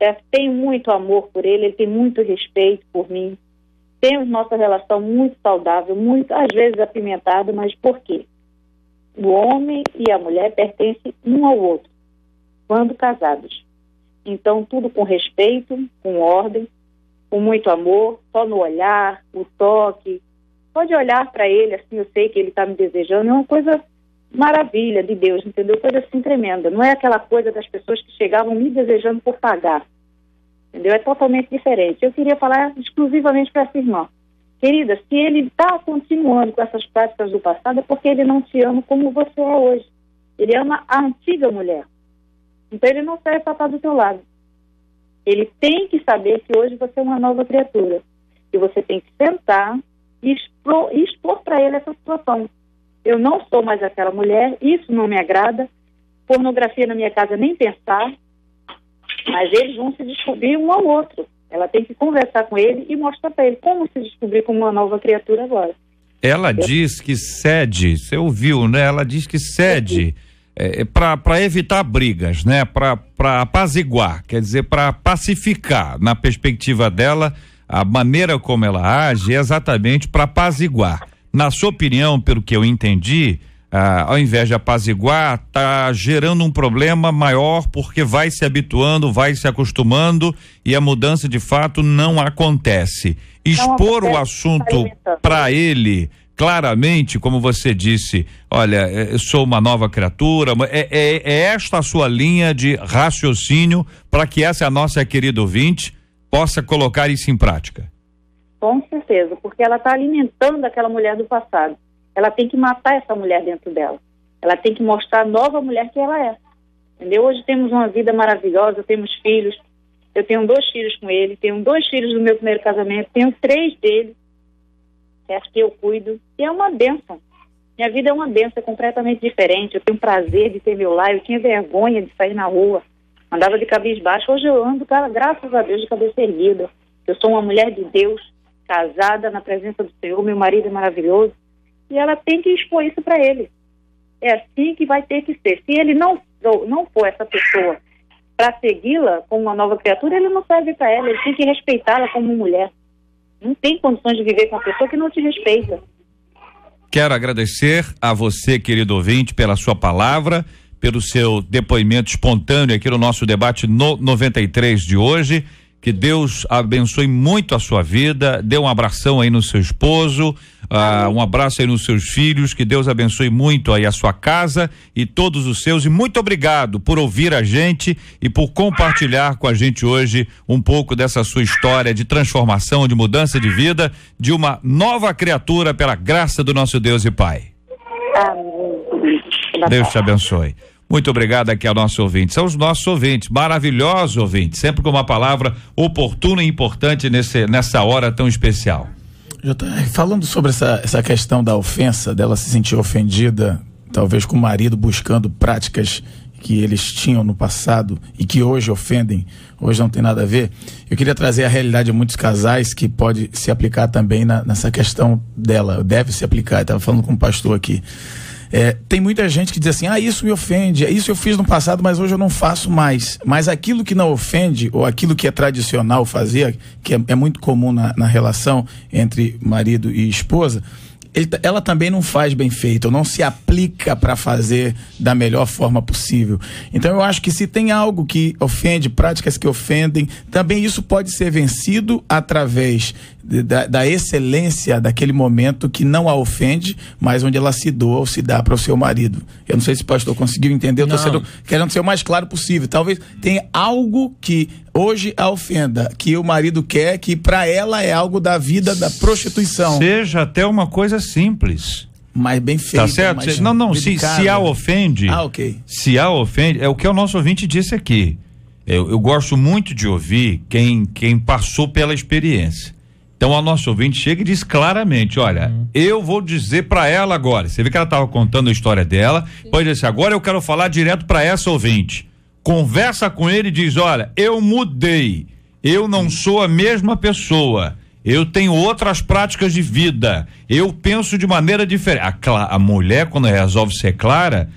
Certo? Tenho muito amor por ele tem muito respeito por mim. Temos nossa relação muito saudável, muito, às vezes apimentada, mas por quê? O homem e a mulher pertencem um ao outro, quando casados. Então, tudo com respeito, com ordem, com muito amor, só no olhar, o toque. Pode olhar para ele, assim, eu sei que ele está me desejando, é uma coisa maravilha de Deus, entendeu? Coisa assim tremenda. Não é aquela coisa das pessoas que chegavam me desejando por pagar, entendeu? É totalmente diferente. Eu queria falar exclusivamente para essa irmã. Querida, se ele está continuando com essas práticas do passado, é porque ele não te ama como você é hoje. Ele ama a antiga mulher. Então ele não serve para estar do teu lado. Ele tem que saber que hoje você é uma nova criatura. E você tem que sentar e expor para ele essa situação. Eu não sou mais aquela mulher, isso não me agrada. Pornografia na minha casa, nem pensar. Mas eles vão se descobrir um ao outro. Ela tem que conversar com ele e mostrar para ele como se descobrir como uma nova criatura agora. Ela diz que cede, você ouviu, né? Ela diz que cede para evitar brigas, né? Para apaziguar, quer dizer, para pacificar. Na perspectiva dela, a maneira como ela age é exatamente para apaziguar. Na sua opinião, pelo que eu entendi, ao invés de apaziguar, tá gerando um problema maior porque vai se habituando, vai se acostumando e a mudança de fato não acontece. Expor o assunto para ele claramente, como você disse, olha, eu sou uma nova criatura, é esta a sua linha de raciocínio para que essa nossa querida ouvinte possa colocar isso em prática? Com certeza, porque ela está alimentando aquela mulher do passado. Ela tem que matar essa mulher dentro dela. Ela tem que mostrar a nova mulher que ela é. Entendeu? Hoje temos uma vida maravilhosa, temos filhos. Eu tenho 2 filhos com ele, tenho 2 filhos do meu primeiro casamento, tenho 3 dele, certo, que eu cuido. E é uma bênção. Minha vida é uma bênção, é completamente diferente. Eu tenho prazer de ter meu lar, eu tinha vergonha de sair na rua. Andava de cabeça baixa. Hoje eu ando, cara, graças a Deus, de cabeça erguida. Eu sou uma mulher de Deus, casada na presença do Senhor, meu marido é maravilhoso. E ela tem que expor isso para ele. É assim que vai ter que ser. Se ele não for essa pessoa para segui-la como uma nova criatura, ele não serve para ela. Ele tem que respeitá-la como mulher. Não tem condições de viver com uma pessoa que não te respeita. Quero agradecer a você, querido ouvinte, pela sua palavra, pelo seu depoimento espontâneo aqui no nosso debate no 93 de hoje. Que Deus abençoe muito a sua vida, dê um abração aí no seu esposo, um abraço aí nos seus filhos, que Deus abençoe muito aí a sua casa e todos os seus, e muito obrigado por ouvir a gente e por compartilhar com a gente hoje um pouco dessa sua história de transformação, de mudança de vida, de uma nova criatura pela graça do nosso Deus e Pai. Amém. Deus te abençoe. Muito obrigado aqui ao nosso ouvinte. São os nossos ouvintes, maravilhosos ouvintes, sempre com uma palavra oportuna e importante nessa hora tão especial. Falando sobre essa questão da ofensa, dela se sentir ofendida, talvez com o marido buscando práticas que eles tinham no passado e que hoje ofendem, hoje não tem nada a ver, eu queria trazer a realidade de muitos casais que pode se aplicar também nessa questão dela, deve se aplicar. Estava falando com um pastor aqui. Tem muita gente que diz assim, isso me ofende, isso eu fiz no passado, mas hoje eu não faço mais. Mas aquilo que não ofende, ou aquilo que é tradicional fazer, que é muito comum na relação entre marido e esposa, ela também não faz bem feito, ou não se aplica para fazer da melhor forma possível. Então eu acho que se tem algo que ofende, práticas que ofendem, também isso pode ser vencido através da excelência daquele momento que não a ofende, mas onde ela se doa ou se dá para o seu marido. Eu não sei se o pastor conseguiu entender, eu estou querendo ser o mais claro possível. Talvez tenha algo que hoje a ofenda, que o marido quer, que para ela é algo da vida da prostituição. Seja até uma coisa simples. Mas bem feita. Tá certo? Se a ofende. Ok. Se a ofende, é o que o nosso ouvinte disse aqui. Eu gosto muito de ouvir quem passou pela experiência. Então a nosso ouvinte chega e diz claramente, olha, eu vou dizer para ela agora. Você vê que ela estava contando a história dela, pode dizer assim, agora eu quero falar direto para essa ouvinte. Conversa com ele e diz, olha, eu mudei, eu não sou a mesma pessoa, eu tenho outras práticas de vida, eu penso de maneira diferente. A mulher, quando resolve ser clara,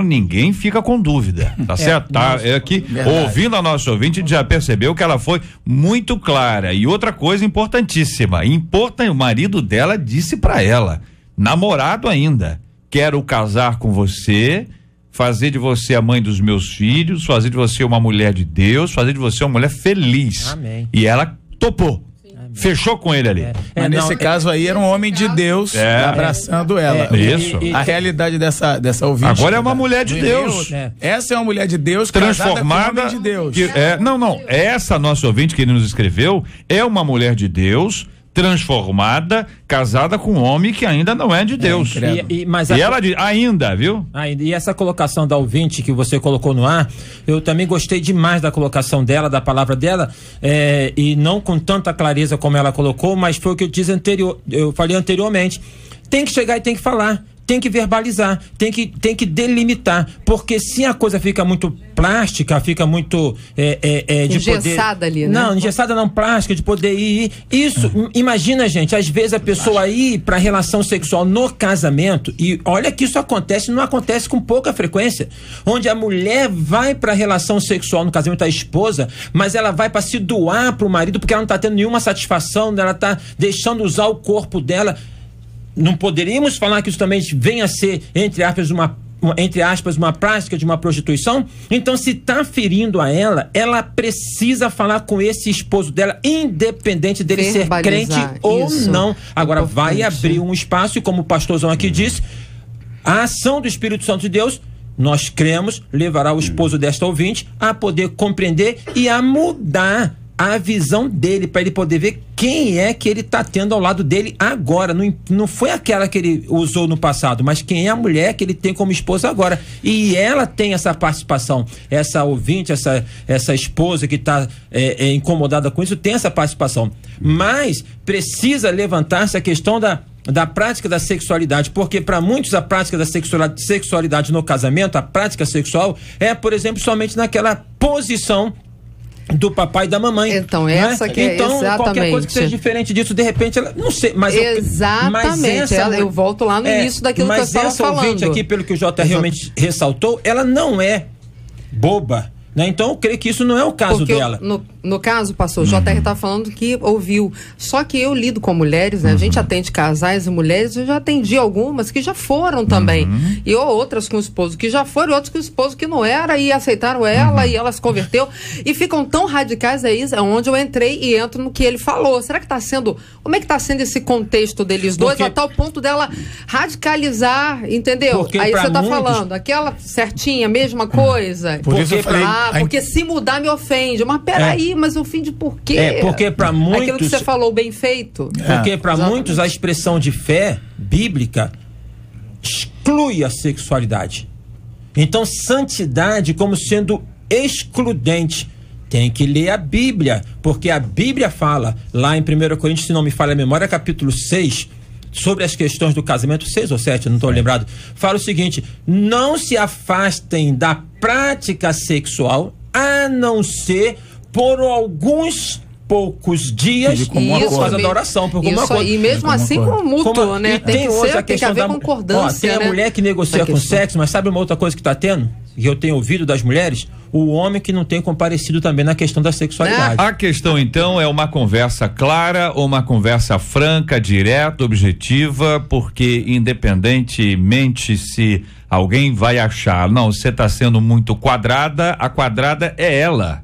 ninguém fica com dúvida, tá certo? Aqui, ouvindo a nossa ouvinte, já percebeu que ela foi muito clara. E outra coisa importantíssima, o marido dela disse pra ela, namorado ainda, quero casar com você, fazer de você a mãe dos meus filhos, fazer de você uma mulher de Deus, fazer de você uma mulher feliz. Amém. E ela topou. Fechou com ele ali. Mas nesse caso aí era um homem de Deus abraçando ela. Isso. A realidade dessa ouvinte. Agora é uma mulher de Deus. Essa é uma mulher de Deus transformada. Com homem de Deus. Não. Essa nossa ouvinte que ele nos escreveu é uma mulher de Deus transformada, casada com um homem que ainda não é de Deus. E ela diz, ainda, viu? E essa colocação da ouvinte que você colocou no ar, eu também gostei demais da colocação dela, da palavra dela, e não com tanta clareza como ela colocou, mas foi o que eu falei anteriormente. Tem que chegar e tem que falar. Tem que verbalizar, tem que delimitar, porque se a coisa fica muito plástica, fica muito de engessada poder, ali, né? Não, engessada não, plástica, de poder ir. Isso, imagina, gente, às vezes a pessoa ir para relação sexual no casamento, e olha que isso não acontece com pouca frequência, onde a mulher vai para relação sexual no casamento da esposa, mas ela vai para se doar pro marido porque ela não tá tendo nenhuma satisfação, ela tá deixando usar o corpo dela. Não poderíamos falar que isso também venha a ser, entre aspas, uma prática de uma prostituição? Então, se está ferindo a ela precisa falar com esse esposo dela, independente dele ser crente ou não. Agora, vai abrir um espaço, e como o pastorzão aqui disse, a ação do Espírito Santo de Deus, nós cremos, levará o esposo desta ouvinte a poder compreender e a mudar a visão dele, para ele poder ver quem é que ele está tendo ao lado dele agora. Não foi aquela que ele usou no passado, mas quem é a mulher que ele tem como esposa agora. E ela tem essa participação. Essa ouvinte, essa esposa que está incomodada com isso, tem essa participação. Mas precisa levantar-se a questão da prática da sexualidade, porque para muitos a prática da sexualidade no casamento, a prática sexual por exemplo, somente naquela posição do papai e da mamãe. Então, essa que é exatamente. Qualquer coisa que seja diferente disso, de repente, ela não sei, mas exatamente. Eu volto lá no início daquilo que eu estava falando. Mas essa ouvinte aqui, pelo que o Jota realmente ressaltou, ela não é boba, né? Então eu creio que isso não é o caso dela. No caso, pastor, o JR está falando que ouviu. Só que eu lido com mulheres, né? A gente atende casais e mulheres, eu já atendi algumas que já foram também. E outras com o esposo que já foram, e outras com o esposo que não era, e aceitaram ela, e ela se converteu. E ficam tão radicais, é onde eu entrei e entro no que ele falou. Será que está sendo... Como é que está sendo esse contexto deles dois, a tal ponto dela radicalizar, entendeu? Porque aí você está muitos... falando, aquela certinha, mesma coisa. Porque se mudar me ofende. Mas peraí, mas ofende por quê? Porque para muitos... Aquilo que você falou, bem feito. Porque para muitos a expressão de fé bíblica exclui a sexualidade. Então, santidade como sendo excludente. Tem que ler a Bíblia, porque a Bíblia fala, lá em 1 Coríntios, se não me falha a memória, capítulo 6, sobre as questões do casamento, 6 ou 7, não estou lembrado, fala o seguinte: não se afastem da prática sexual, a não ser por alguns poucos dias por causa da oração, por alguma coisa. E mesmo assim com mútuo, né? Tem que haver concordância. Tem a mulher que negocia com sexo, mas sabe uma outra coisa que está tendo? E eu tenho ouvido das mulheres? O homem que não tem comparecido também na questão da sexualidade. A questão, então, é uma conversa clara, ou uma conversa franca, direta, objetiva, porque independentemente se alguém vai achar, não, você está sendo muito quadrada, a quadrada é ela.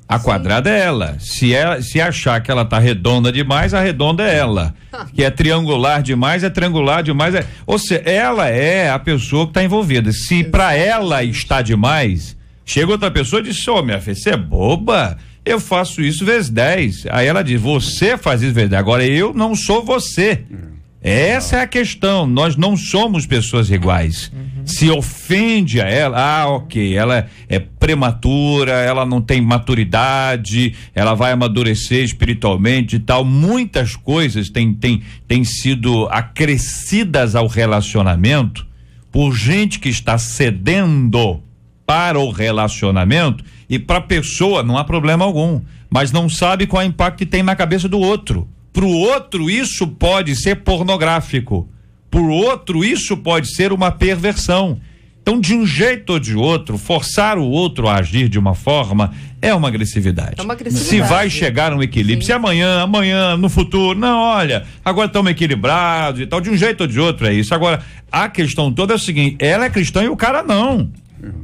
A quadrada é ela. Se achar que ela tá redonda demais, a redonda é ela. Que é triangular demais, é triangular demais. Ou seja, ela é a pessoa que está envolvida. Se para ela está demais, chega outra pessoa e diz: minha filha, você é boba? Eu faço isso vezes 10. Aí ela diz: você faz isso vezes 10. Agora eu não sou você. Essa é a questão. Nós não somos pessoas iguais. Se ofende a ela, ok, ela é prematura, ela não tem maturidade, ela vai amadurecer espiritualmente e tal. Muitas coisas têm sido acrescidas ao relacionamento por gente que está cedendo para o relacionamento, e para a pessoa não há problema algum, mas não sabe qual é o impacto que tem na cabeça do outro. Para o outro isso pode ser pornográfico. Por outro, isso pode ser uma perversão. Então, de um jeito ou de outro, forçar o outro a agir de uma forma é uma agressividade. É uma agressividade. Se vai chegar a um equilíbrio, Sim. se amanhã, no futuro, não, olha, agora estamos equilibrados e tal, de um jeito ou de outro é isso. Agora, a questão toda é o seguinte, ela é cristã e o cara não.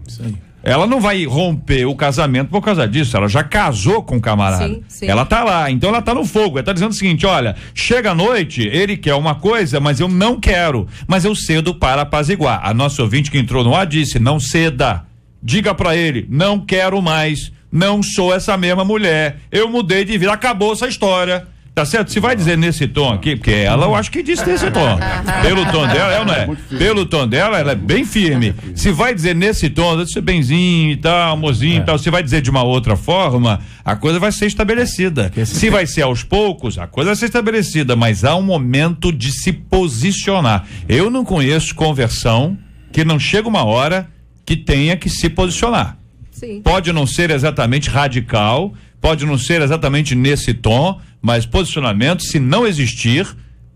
Isso aí. Ela não vai romper o casamento por causa disso, ela já casou com o camarada. Sim, sim. Ela tá lá, então ela tá no fogo, ela tá dizendo o seguinte, olha, chega a noite, ele quer uma coisa, mas eu não quero, mas eu cedo para apaziguar. A nossa ouvinte que entrou no ar disse, não ceda, diga pra ele, não quero mais, não sou essa mesma mulher, eu mudei de vida, acabou essa história. Tá certo? Se vai dizer nesse tom aqui, porque ela eu acho que disse nesse tom. Pelo tom dela, ela não é. Pelo tom dela, ela é bem firme. Se vai dizer nesse tom, deve ser benzinho e tal, mozinho e tal. Se vai dizer de uma outra forma, a coisa vai ser estabelecida. Se vai ser aos poucos, a coisa vai ser estabelecida, mas há um momento de se posicionar. Eu não conheço conversão que não chega uma hora que tenha que se posicionar. Sim. Pode não ser exatamente radical, pode não ser exatamente nesse tom, mas posicionamento, se não existir,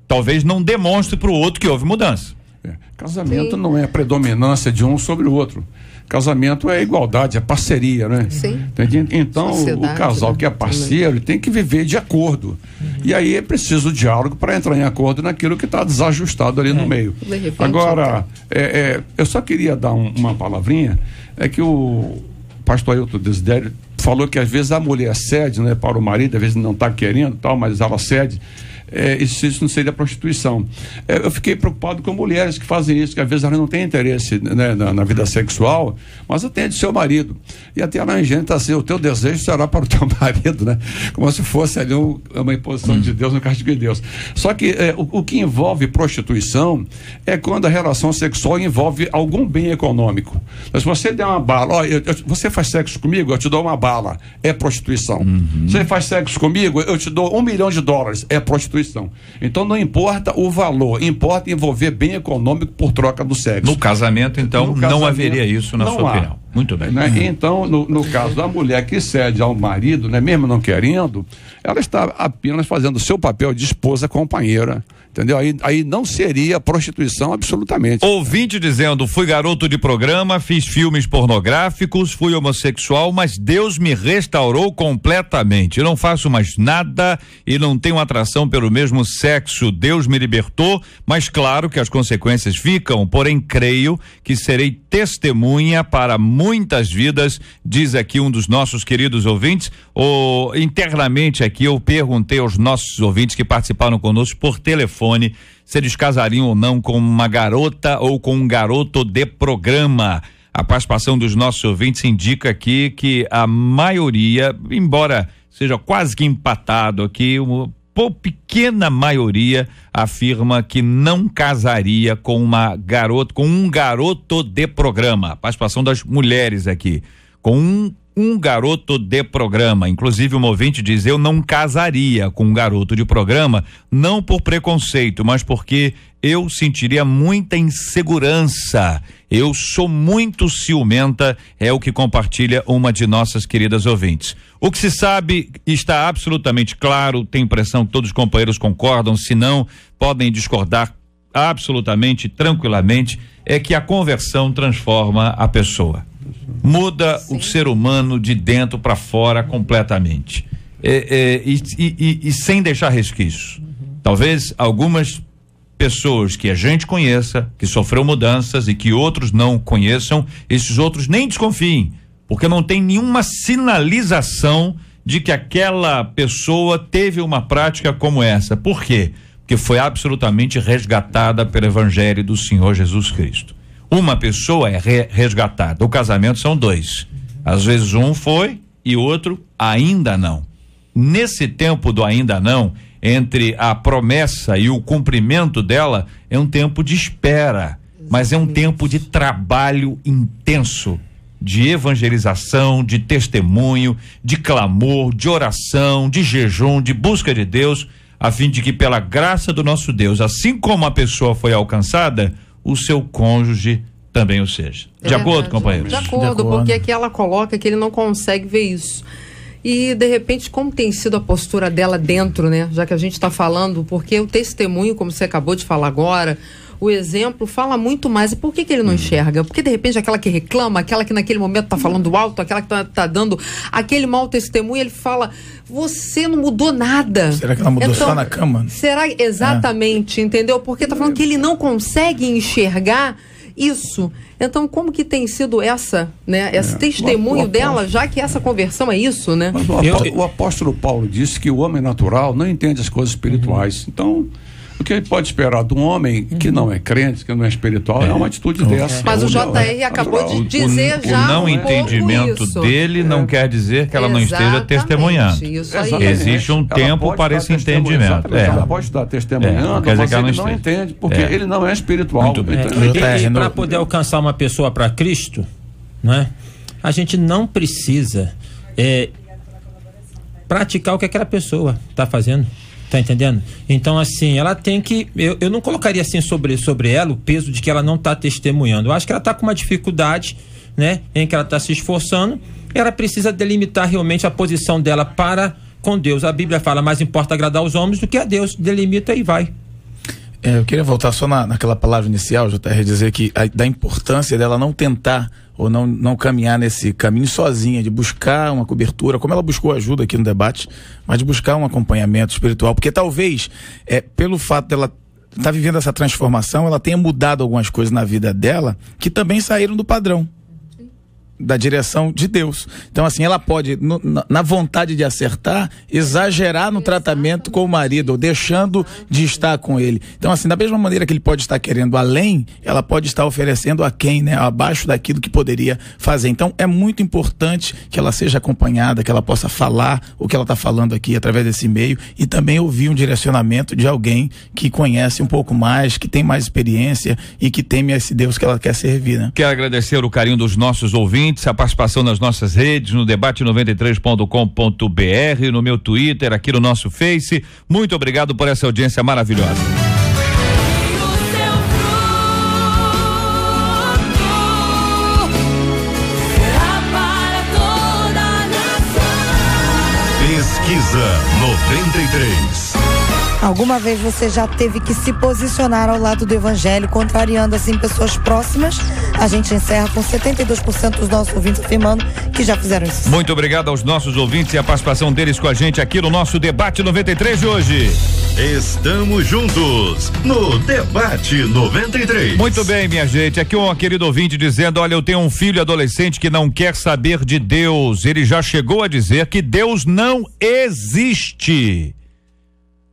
talvez não demonstre para o outro que houve mudança. Casamento Sim. não é predominância de um sobre o outro. Casamento é igualdade, é parceria, né? Sim. Entende? Então, Sociedade, o casal né? que é parceiro, ele tem que viver de acordo. E aí é preciso o diálogo para entrar em acordo naquilo que está desajustado ali no meio. De repente, Agora, eu só queria dar uma palavrinha, é que o pastor Ailton Desidério falou que às vezes a mulher cede, né, para o marido, às vezes não está querendo, tal, mas ela cede. Isso não seria prostituição. Eu fiquei preocupado com mulheres que fazem isso, que às vezes elas não têm interesse, né, na vida sexual, mas atende seu marido. E até a gente assim, o teu desejo será para o teu marido, né? Como se fosse ali uma imposição de Deus, no castigo de Deus. Só que o que envolve prostituição é quando a relação sexual envolve algum bem econômico. Mas se você der uma bala, você faz sexo comigo, eu te dou uma bala, é prostituição. Você faz sexo comigo, eu te dou $1 milhão, é prostituição. Então não importa o valor, importa envolver bem econômico por troca do sexo. No casamento, então, não haveria isso na sua opinião. Muito bem. Né? Então, no caso da mulher que cede ao marido, né, mesmo não querendo, ela está apenas fazendo o seu papel de esposa companheira. Entendeu? Aí não seria prostituição absolutamente. Ouvinte dizendo, fui garoto de programa, fiz filmes pornográficos, fui homossexual, mas Deus me restaurou completamente. Eu não faço mais nada e não tenho atração pelo mesmo sexo. Deus me libertou, mas claro que as consequências ficam, porém creio que serei testemunha para muitas vidas, diz aqui um dos nossos queridos ouvintes. Internamente aqui eu perguntei aos nossos ouvintes que participaram conosco por telefone se eles casariam ou não com uma garota ou com um garoto de programa. A participação dos nossos ouvintes indica aqui que a maioria, embora seja quase que empatado aqui, uma pequena maioria afirma que não casaria com um garoto de programa. A participação das mulheres aqui, com um garoto de programa. Inclusive, um ouvinte diz, eu não casaria com um garoto de programa, não por preconceito, mas porque eu sentiria muita insegurança. Eu sou muito ciumenta, é o que compartilha uma de nossas queridas ouvintes. O que se sabe está absolutamente claro, tem impressão que todos os companheiros concordam, se não, podem discordar absolutamente, tranquilamente, é que a conversão transforma a pessoa. Muda o ser humano de dentro para fora completamente. E sem deixar resquícios. Talvez algumas pessoas que a gente conheça, que sofreu mudanças e que outros não conheçam, esses outros nem desconfiem, porque não tem nenhuma sinalização de que aquela pessoa teve uma prática como essa. Por quê? Porque foi absolutamente resgatada pelo Evangelho do Senhor Jesus Cristo. Uma pessoa é resgatada. O casamento são dois. Às vezes um foi e o outro ainda não. Nesse tempo do ainda não, entre a promessa e o cumprimento dela, é um tempo de espera, mas é um tempo de trabalho intenso, de evangelização, de testemunho, de clamor, de oração, de jejum, de busca de Deus, a fim de que pela graça do nosso Deus, assim como a pessoa foi alcançada, o seu cônjuge também o seja. De acordo, companheiros? De acordo, porque aqui ela coloca que ele não consegue ver isso. E, de repente, como tem sido a postura dela dentro, né? Já que a gente está falando, porque o testemunho, como você acabou de falar agora, o exemplo fala muito mais. E por que ele não enxerga? Porque de repente aquela que reclama, aquela que naquele momento tá falando alto, aquela que tá dando aquele mau testemunho, ele fala, você não mudou nada. Será que ela mudou só na cama? Será? Exatamente, entendeu? Porque tá falando que ele não consegue enxergar isso. Então, como que tem sido esse testemunho dela, já que essa conversão é isso, né? Mas o apóstolo Paulo disse que o homem natural não entende as coisas espirituais. Então, o que ele pode esperar de um homem que não é crente, que não é espiritual, é uma atitude dessa. Mas o JR acabou de dizer já o não entendimento dele não quer dizer que ela não esteja testemunhando. Existe um tempo para esse entendimento. Ela pode estar testemunhando, quer dizer que ela não entende, porque ele não é espiritual. E para poder alcançar uma pessoa para Cristo, né, a gente não precisa praticar o que aquela pessoa está fazendo. Tá entendendo? Então, assim, ela tem que... Eu não colocaria assim sobre ela o peso de que ela não está testemunhando. Eu acho que ela está com uma dificuldade, né? Em que ela está se esforçando. Ela precisa delimitar realmente a posição dela para com Deus. A Bíblia fala, mais importa agradar os homens do que a Deus. Delimita e vai. Eu queria voltar só naquela palavra inicial, JR, dizer que da importância dela não tentar ou não caminhar nesse caminho sozinha, de buscar uma cobertura, como ela buscou ajuda aqui no debate, mas de buscar um acompanhamento espiritual, porque talvez, pelo fato dela estar vivendo essa transformação, ela tenha mudado algumas coisas na vida dela que também saíram do padrão, da direção de Deus. Então, assim, ela pode, na vontade de acertar, exagerar no tratamento com o marido, ou deixando de estar com ele. Então, assim, da mesma maneira que ele pode estar querendo além, ela pode estar oferecendo aquém, né? Abaixo daquilo que poderia fazer. Então, é muito importante que ela seja acompanhada, que ela possa falar o que ela está falando aqui através desse meio e também ouvir um direcionamento de alguém que conhece um pouco mais, que tem mais experiência e que teme esse Deus que ela quer servir, né? Quero agradecer o carinho dos nossos ouvintes, a participação nas nossas redes, no debate93.com.br, no meu Twitter, aqui no nosso Face. Muito obrigado por essa audiência maravilhosa. Pesquisa 93. Alguma vez você já teve que se posicionar ao lado do evangelho, contrariando assim pessoas próximas? A gente encerra com 72% dos nossos ouvintes afirmando que já fizeram isso. Muito obrigado aos nossos ouvintes e a participação deles com a gente aqui no nosso Debate 93 de hoje. Estamos juntos no Debate 93. Muito bem, minha gente, aqui um querido ouvinte dizendo, olha, eu tenho um filho adolescente que não quer saber de Deus, ele já chegou a dizer que Deus não existe.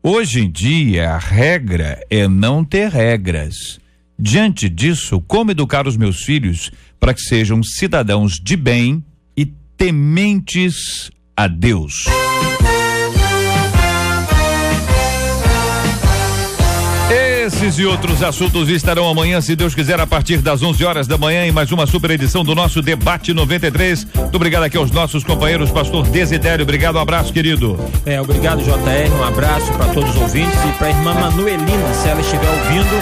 Hoje em dia, a regra é não ter regras. Diante disso, como educar os meus filhos para que sejam cidadãos de bem e tementes a Deus? Esses e outros assuntos estarão amanhã, se Deus quiser, a partir das 11 horas da manhã, em mais uma super edição do nosso Debate 93. Muito obrigado aqui aos nossos companheiros, pastor Desidério, obrigado, um abraço, querido. Obrigado, JR, um abraço para todos os ouvintes e para a irmã Manuelina, se ela estiver ouvindo,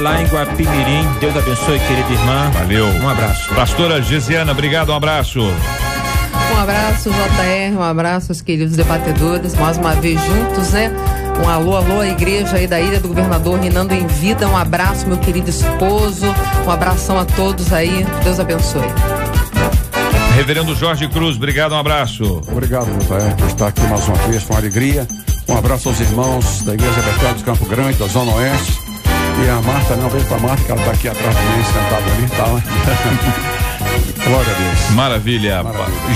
lá em Guapimirim. Deus abençoe, querida irmã. Valeu. Um abraço. Pastora Gesiana, obrigado, um abraço. Um abraço, JR, um abraço aos queridos debatedores, mais uma vez juntos, né? Um alô à igreja aí da Ilha do Governador, reinando em vida. Um abraço, meu querido esposo. Um abração a todos aí. Deus abençoe. Reverendo Jorge Cruz, obrigado, um abraço. Obrigado, JR, por estar aqui mais uma vez, com alegria. Um abraço aos irmãos da Igreja Betel de Campo Grande, da Zona Oeste. E a Marta, não, vem pra Marta, que ela tá aqui atrás de mim, sentada ali e tal. Glória a Deus. Maravilha.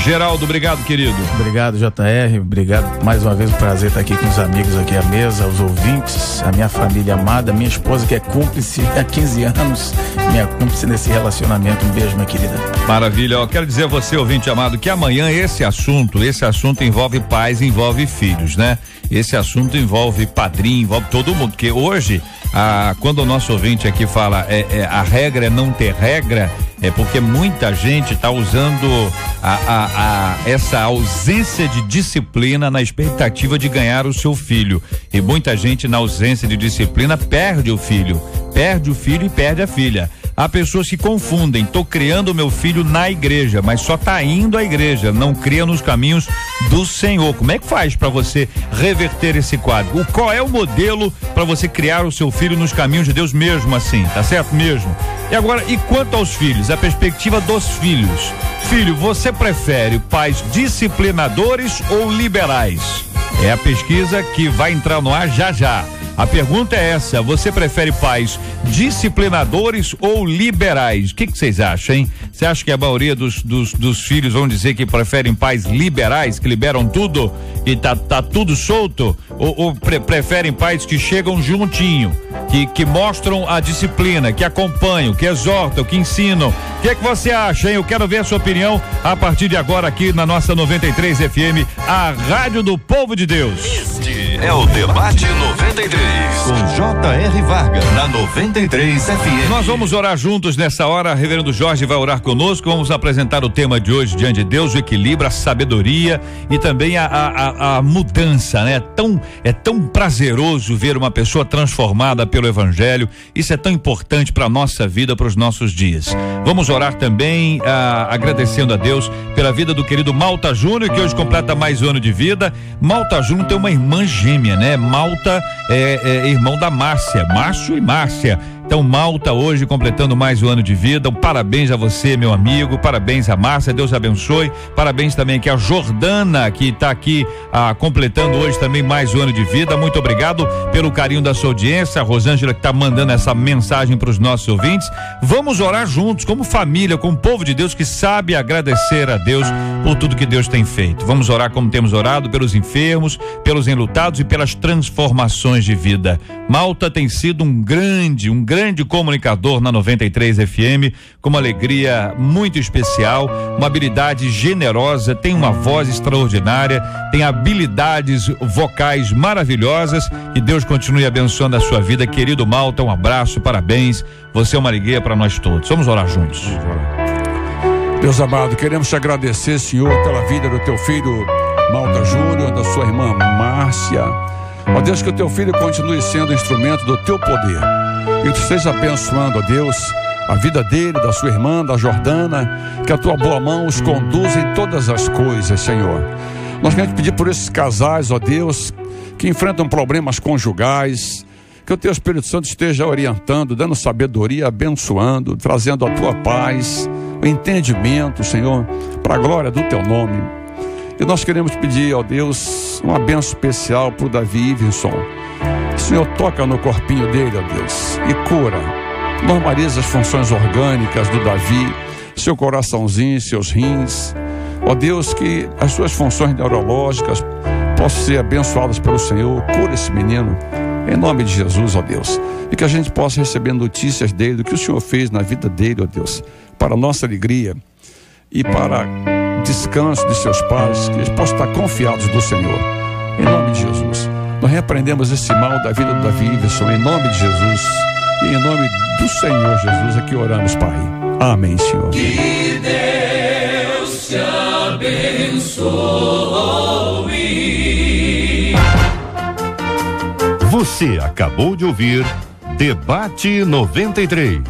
Geraldo, obrigado, querido. Obrigado, JR. Obrigado mais uma vez, um prazer estar aqui com os amigos aqui à mesa, os ouvintes, a minha família amada, minha esposa que é cúmplice há 15 anos, minha cúmplice nesse relacionamento. Um beijo, minha querida. Maravilha. Eu quero dizer a você, ouvinte amado, que amanhã esse assunto envolve pais, envolve filhos, né? Esse assunto envolve padrinho, envolve todo mundo, porque hoje, quando o nosso ouvinte aqui fala a regra é não ter regra, é porque muita gente está usando essa ausência de disciplina na expectativa de ganhar o seu filho, e muita gente, na ausência de disciplina, perde o filho, perde o filho e perde a filha. Há pessoas que confundem, tô criando meu filho na igreja, mas só tá indo à igreja, não cria nos caminhos do Senhor. Como é que faz para você reverter esse quadro? Qual é o modelo para você criar o seu filho nos caminhos de Deus mesmo assim, tá certo? Mesmo. E agora, e quanto aos filhos? A perspectiva dos filhos. Filho, você prefere pais disciplinadores ou liberais? É a pesquisa que vai entrar no ar já já. A pergunta é essa: você prefere pais disciplinadores ou liberais? O que vocês acham, hein? Você acha que a maioria dos filhos vão dizer que preferem pais liberais, que liberam tudo e tá tudo solto? Ou preferem pais que chegam juntinho, que mostram a disciplina, que acompanham, que exortam, que ensinam? O que você acha, hein? Eu quero ver a sua opinião a partir de agora aqui na nossa 93 FM, a rádio do povo de Deus. Este é o Debate 93, com J.R. Varga, na 93 FM. Nós vamos orar juntos nessa hora. Reverendo Jorge vai orar conosco. Vamos apresentar o tema de hoje diante de Deus: o equilíbrio, a sabedoria e também a mudança, né? É tão prazeroso ver uma pessoa transformada pelo Evangelho. Isso é tão importante para a nossa vida, para os nossos dias. Vamos orar também agradecendo a Deus pela vida do querido Malta Júnior, que hoje completa mais um ano de vida. Malta Júnior tem uma irmã gêmea, né? Malta é irmão da Márcia, Márcio e Márcia. Então, Malta hoje completando mais um ano de vida. Parabéns a você, meu amigo. Parabéns a Márcia, Deus abençoe. Parabéns também aqui a Jordana, que está aqui completando hoje também mais um ano de vida. Muito obrigado pelo carinho da sua audiência. A Rosângela, que está mandando essa mensagem para os nossos ouvintes. Vamos orar juntos, como família, como povo de Deus que sabe agradecer a Deus por tudo que Deus tem feito. Vamos orar como temos orado, pelos enfermos, pelos enlutados e pelas transformações de vida. Malta tem sido um grande comunicador na 93 FM, com uma alegria muito especial, uma habilidade generosa, tem uma voz extraordinária, tem habilidades vocais maravilhosas. Que Deus continue abençoando a sua vida, querido Malta. Um abraço, parabéns. Você é uma alegria para nós todos. Vamos orar juntos. Deus amado, queremos te agradecer, Senhor, pela vida do teu filho Malta Júnior, da sua irmã Márcia. Ó Deus, que o teu filho continue sendo instrumento do teu poder. E tu esteja abençoando, ó Deus, a vida dele, da sua irmã, da Jordana. Que a tua boa mão os conduza em todas as coisas, Senhor. Nós queremos pedir por esses casais, ó Deus, que enfrentam problemas conjugais. Que o teu Espírito Santo esteja orientando, dando sabedoria, abençoando, trazendo a tua paz, o entendimento, Senhor, para a glória do teu nome. E nós queremos pedir, ó Deus, uma bênção especial para o Davi Iverson. O Senhor toca no corpinho dele, ó Deus, e cura. Normaliza as funções orgânicas do Davi, seu coraçãozinho, seus rins. Ó Deus, que as suas funções neurológicas possam ser abençoadas pelo Senhor. Cura esse menino, em nome de Jesus, ó Deus. E que a gente possa receber notícias dele, do que o Senhor fez na vida dele, ó Deus, para a nossa alegria e para descanso de seus pais, que eles possam estar confiados do Senhor, em nome de Jesus. Nós repreendemos esse mal da vida do Davi Iverson, em nome de Jesus, e em nome do Senhor Jesus, aqui oramos, Pai. Amém, Senhor. Que Deus te abençoe. Você acabou de ouvir Debate 93.